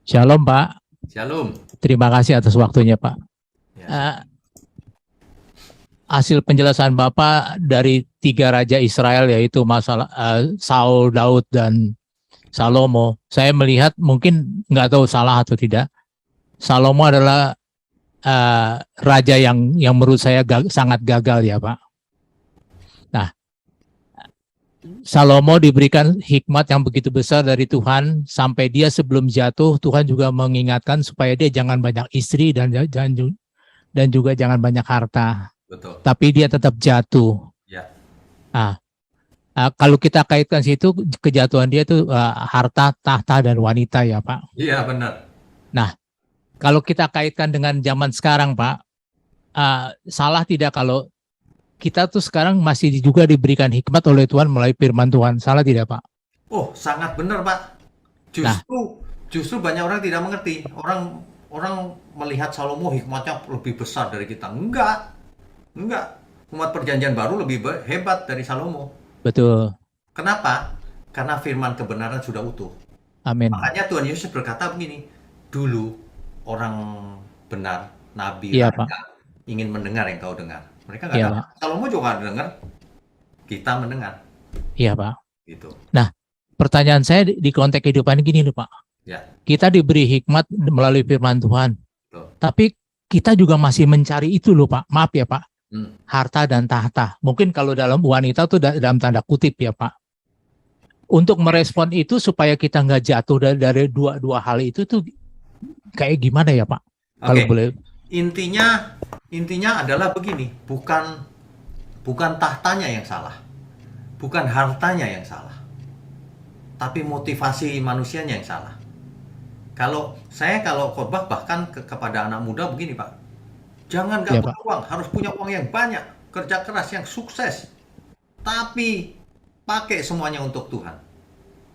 Shalom Pak. Shalom. Terima kasih atas waktunya Pak. Ya. Hasil penjelasan Bapak dari 3 raja Israel, yaitu masalah Saul, Daud, dan Salomo. Saya melihat, mungkin nggak tahu salah atau tidak, Salomo adalah raja yang menurut saya sangat gagal ya Pak. Nah, Salomo diberikan hikmat yang begitu besar dari Tuhan, sampai dia sebelum jatuh, Tuhan juga mengingatkan supaya dia jangan banyak istri dan juga jangan banyak harta. Betul. Tapi dia tetap jatuh. Ya. Kalau kita kaitkan situ, kejatuhan dia itu harta, tahta, dan wanita ya Pak. Iya benar. Nah, kalau kita kaitkan dengan zaman sekarang Pak, salah tidak kalau kita tuh sekarang masih juga diberikan hikmat oleh Tuhan melalui firman Tuhan, salah tidak Pak? Oh, sangat benar Pak. Justru banyak orang tidak mengerti. Orang melihat Salomo hikmatnya lebih besar dari kita. Enggak. Umat perjanjian baru lebih hebat dari Salomo. Betul. Kenapa? Karena firman kebenaran sudah utuh. Amin. Makanya Tuhan Yesus berkata begini, dulu orang benar, nabi, Pak, ingin mendengar yang kau dengar. Mereka nggak iya, dengar. Salomo juga nggak dengar. Kita mendengar. Iya Pak. Gitu. Nah, pertanyaan saya di konteks kehidupan gini loh Pak. Ya. Kita diberi hikmat melalui firman Tuhan. Betul. Tapi kita juga masih mencari itu loh Pak. Maaf ya Pak. Harta dan tahta. Mungkin kalau dalam wanita itu dalam tanda kutip ya Pak. Untuk merespon itu supaya kita nggak jatuh dari dua hal itu tuh kayak gimana ya Pak? Kalau boleh. Intinya adalah begini, bukan tahtanya yang salah, bukan hartanya yang salah, tapi motivasi manusianya yang salah. Kalau khotbah bahkan kepada anak muda begini Pak, jangan nggak punya uang, harus punya uang yang banyak, kerja keras yang sukses, tapi pakai semuanya untuk Tuhan.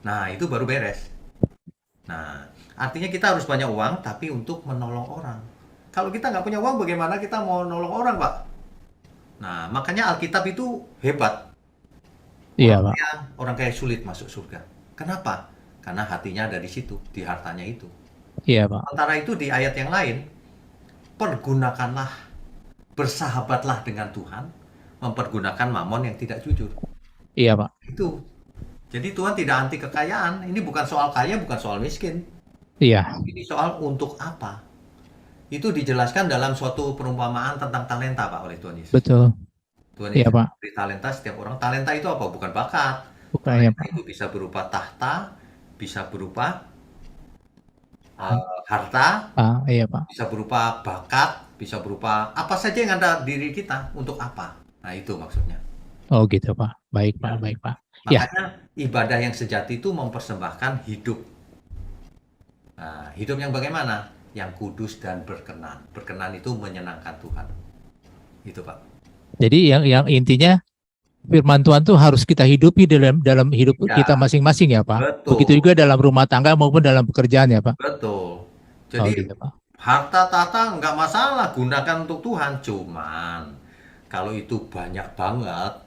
Nah itu baru beres. Nah artinya kita harus banyak uang, tapi untuk menolong orang. Kalau kita nggak punya uang, bagaimana kita mau nolong orang, Pak? Nah, makanya Alkitab itu hebat. Iya, Pak. Orang kaya sulit masuk surga. Kenapa? Karena hatinya ada di situ, di hartanya itu. Iya, Pak. Sementara itu di ayat yang lain, pergunakanlah, bersahabatlah dengan Tuhan, mempergunakan mamon yang tidak jujur. Iya, Pak. Itu. Jadi Tuhan tidak anti kekayaan. Ini bukan soal kaya, bukan soal miskin. Iya. Ini soal untuk apa. Itu dijelaskan dalam suatu perumpamaan tentang talenta, Pak, oleh Tuhan Yesus. Betul. Tuhan Yesus beri talenta setiap orang. Talenta itu apa? Bukan bakat. Bukan ya, Pak. Itu bisa berupa tahta, bisa berupa harta, iya, Pak. bisa berupa bakat, bisa berupa apa saja yang ada di diri kita. Untuk apa? Nah, itu maksudnya. Oh, gitu, Pak. Baik, Pak. Baik, Pak. Makanya ibadah yang sejati itu mempersembahkan hidup. Nah, hidup yang bagaimana? Yang kudus dan berkenan. Berkenan itu menyenangkan Tuhan. Itu, Pak. Jadi yang intinya firman Tuhan tuh harus kita hidupi dalam hidup kita masing-masing ya, Pak. Betul. Begitu juga dalam rumah tangga maupun dalam pekerjaan ya, Pak. Betul. Jadi gitu, Pak. Harta tahta nggak masalah, gunakan untuk Tuhan. Cuman kalau itu banyak banget,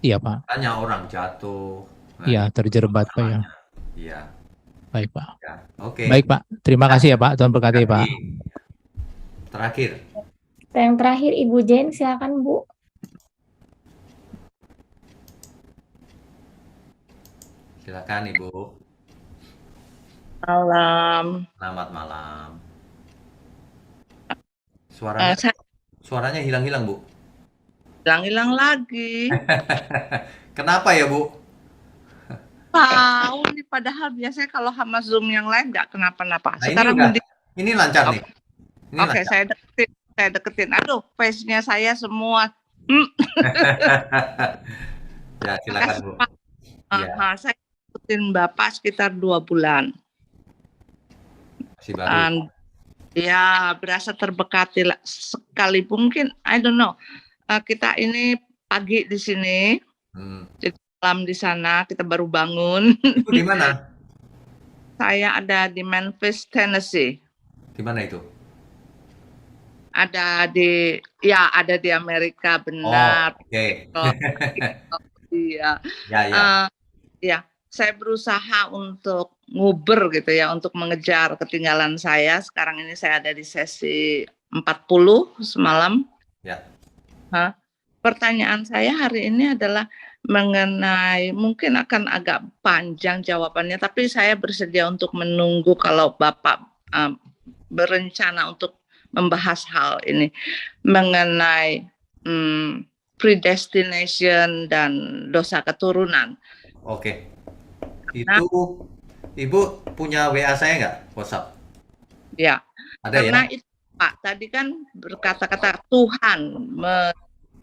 iya, Pak. hanya orang jatuh. Iya, terjerubat, Pak ya. Iya. Baik, Pak. Ya, oke. Baik, Pak. Terima kasih ya, Pak. Tuhan berkati, Pak. Terakhir. Yang terakhir Ibu Jen, silakan Bu. Silakan Ibu. Malam. Selamat malam. Suaranya hilang-hilang, Bu. Hilang-hilang lagi. Kenapa ya, Bu? Tahu nih, padahal biasanya kalau sama Zoom yang lain nggak kenapa-napa. Nah, sekarang ini lancar nih. Oke, saya deketin. Aduh, face-nya saya semua. Ya, silakan, Bu. Saya deketin Bapak sekitar 2 bulan. Masih baru. Ya, berasa terberkati sekali. Mungkin, I don't know. Kita ini pagi di sini. Jadi malam di sana, kita baru bangun. Itu di mana? Saya ada di Memphis, Tennessee. Di mana itu? Ada di Amerika, benar. Oke. Iya. Ya. Ya, saya berusaha untuk nguber gitu ya, untuk mengejar ketinggalan saya. Sekarang ini saya ada di sesi 40 semalam. Ya. Pertanyaan saya hari ini adalah mengenai, mungkin akan agak panjang jawabannya, tapi saya bersedia untuk menunggu kalau Bapak berencana untuk membahas hal ini mengenai predestination dan dosa keturunan. Oke. Itu Ibu punya WA saya nggak? WhatsApp? Ya. Ada karena ya? itu Pak tadi kan berkata-kata Tuhan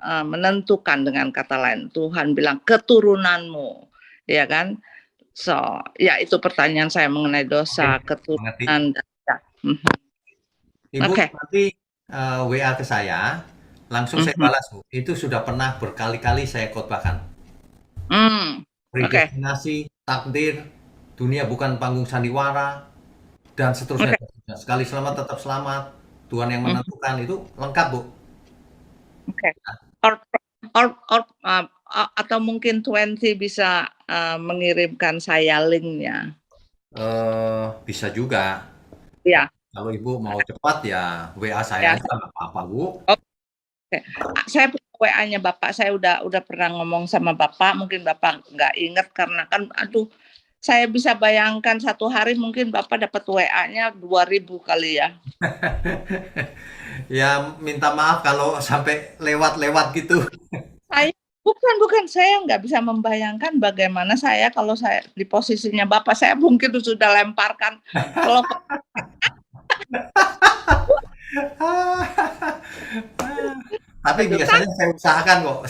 menentukan, dengan kata lain Tuhan bilang keturunanmu, ya kan? So, ya itu pertanyaan saya mengenai dosa keturunan. Ibu nanti WA ke saya, langsung saya balas. Itu sudah pernah berkali-kali saya khotbahkan. Predestinasi, takdir, dunia bukan panggung sandiwara, dan seterusnya. Sekali selamat tetap selamat, Tuhan yang menentukan, itu lengkap, Bu. Oke. Atau mungkin 20 bisa mengirimkan saya linknya. Bisa juga. Ya. Kalau Ibu mau cepat ya WA saya aja, nggak apa-apa, Bu. Oke. Saya punya WA-nya Bapak, saya udah pernah ngomong sama Bapak, mungkin Bapak nggak ingat karena kan, saya bisa bayangkan satu hari mungkin Bapak dapat WA-nya 2000 kali ya. Ya minta maaf kalau sampai lewat-lewat gitu. Bukan, saya nggak bisa membayangkan bagaimana saya kalau saya di posisinya Bapak, saya mungkin sudah lemparkan telepon. Tapi biasanya saya usahakan kok,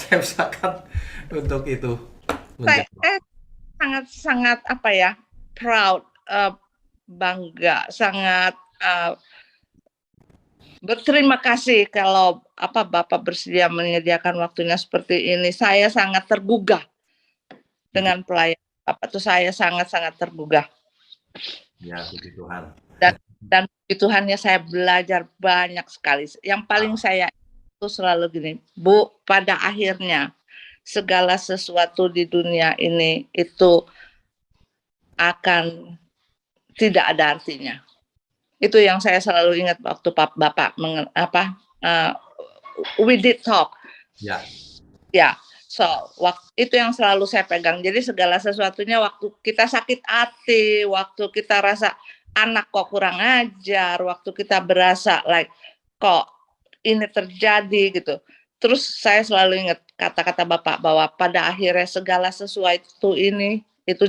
untuk itu. Saya sangat proud, bangga, sangat berterima kasih kalau Bapak bersedia menyediakan waktunya seperti ini. Saya sangat tergugah dengan pelayanan Bapak, itu saya sangat-sangat tergugah. Ya, puji Tuhan. Dan puji Tuhan ya, saya belajar banyak sekali. Yang paling saya itu selalu gini, Bu, pada akhirnya segala sesuatu di dunia ini itu akan tidak ada artinya. Itu yang saya selalu ingat waktu Bapak we did talk. Ya. Ya. So, itu yang selalu saya pegang. Jadi segala sesuatunya, waktu kita sakit hati, waktu kita rasa anak kok kurang ajar, waktu kita berasa kok ini terjadi gitu. Terus saya selalu ingat kata-kata Bapak bahwa pada akhirnya segala sesuatu ini itu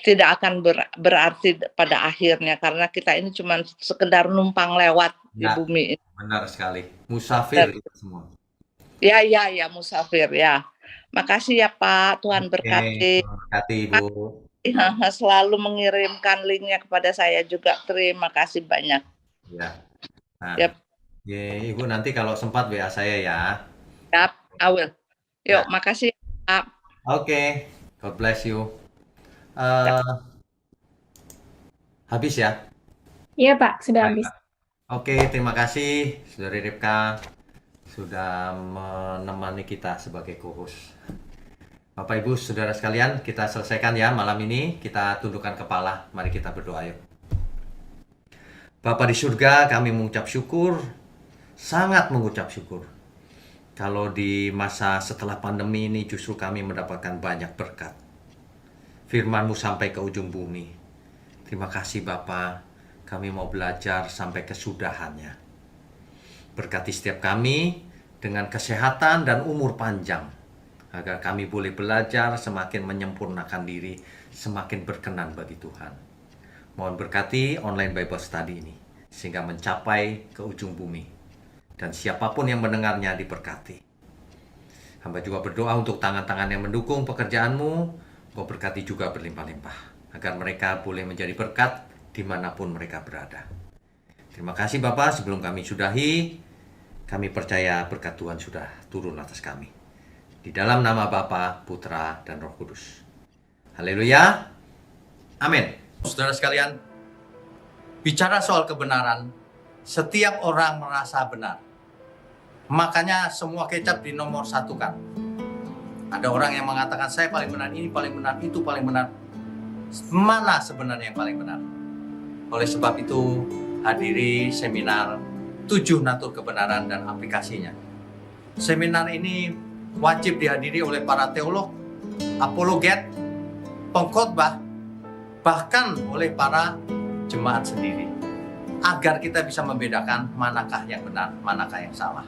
tidak akan berarti pada akhirnya, karena kita ini cuma sekedar numpang lewat di bumi ini. Benar sekali. Musafir itu semua. Ya, musafir ya. Makasih ya Pak, Tuhan berkati. Berkati Ibu. Selalu mengirimkan linknya kepada saya juga. Terima kasih banyak. Ya. Nah, Ibu nanti kalau sempat WA saya ya. Yap, I will. Yuk, makasih Pak. Oke, God bless you. Habis ya? Iya Pak, sudah habis. Oke, terima kasih Saudari Ripka sudah menemani kita sebagai co-host. Bapak Ibu Saudara sekalian, kita selesaikan ya malam ini. Kita tundukkan kepala, mari kita berdoa yuk. Bapa di surga, kami mengucap syukur, sangat mengucap syukur. Kalau di masa setelah pandemi ini justru kami mendapatkan banyak berkat. Firman-Mu sampai ke ujung bumi. Terima kasih Bapa, kami mau belajar sampai kesudahannya. Berkati setiap kami dengan kesehatan dan umur panjang, agar kami boleh belajar semakin menyempurnakan diri, semakin berkenan bagi Tuhan. Mohon berkati online Bible Study ini, sehingga mencapai ke ujung bumi. Dan siapapun yang mendengarnya diberkati. Hamba juga berdoa untuk tangan-tangan yang mendukung pekerjaan-Mu, Kau berkati juga berlimpah-limpah, agar mereka boleh menjadi berkat dimanapun mereka berada. Terima kasih Bapak, sebelum kami sudahi, kami percaya berkat Tuhan sudah turun atas kami. Di dalam nama Bapa, Putra, dan Roh Kudus. Haleluya. Amin. Saudara sekalian, Bicara soal kebenaran, setiap orang merasa benar. Makanya semua kecap di nomor satukan. Ada orang yang mengatakan saya paling benar, ini paling benar, itu paling benar. Mana sebenarnya yang paling benar? Oleh sebab itu, hadiri seminar 7 natur kebenaran dan aplikasinya. Seminar ini wajib dihadiri oleh para teolog, apologet, pengkhotbah, bahkan oleh para jemaat sendiri, agar kita bisa membedakan manakah yang benar, manakah yang salah.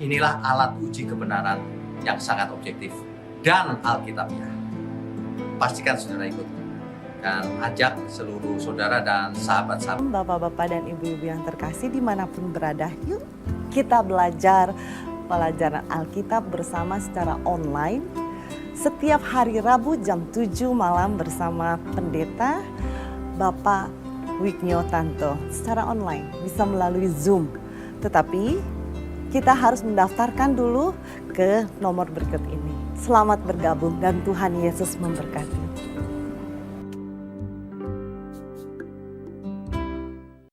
Inilah alat uji kebenaran yang sangat objektif dan alkitabiah. Pastikan saudara ikut dan ajak seluruh saudara dan sahabat-sahabat. Bapak-bapak dan ibu-ibu yang terkasih dimanapun berada, yuk kita belajar pelajaran Alkitab bersama secara online setiap hari Rabu jam 7 malam bersama Pendeta Bapak Wignio Tanto secara online, bisa melalui Zoom. Tetapi kita harus mendaftarkan dulu ke nomor berikut ini. Selamat bergabung dan Tuhan Yesus memberkati.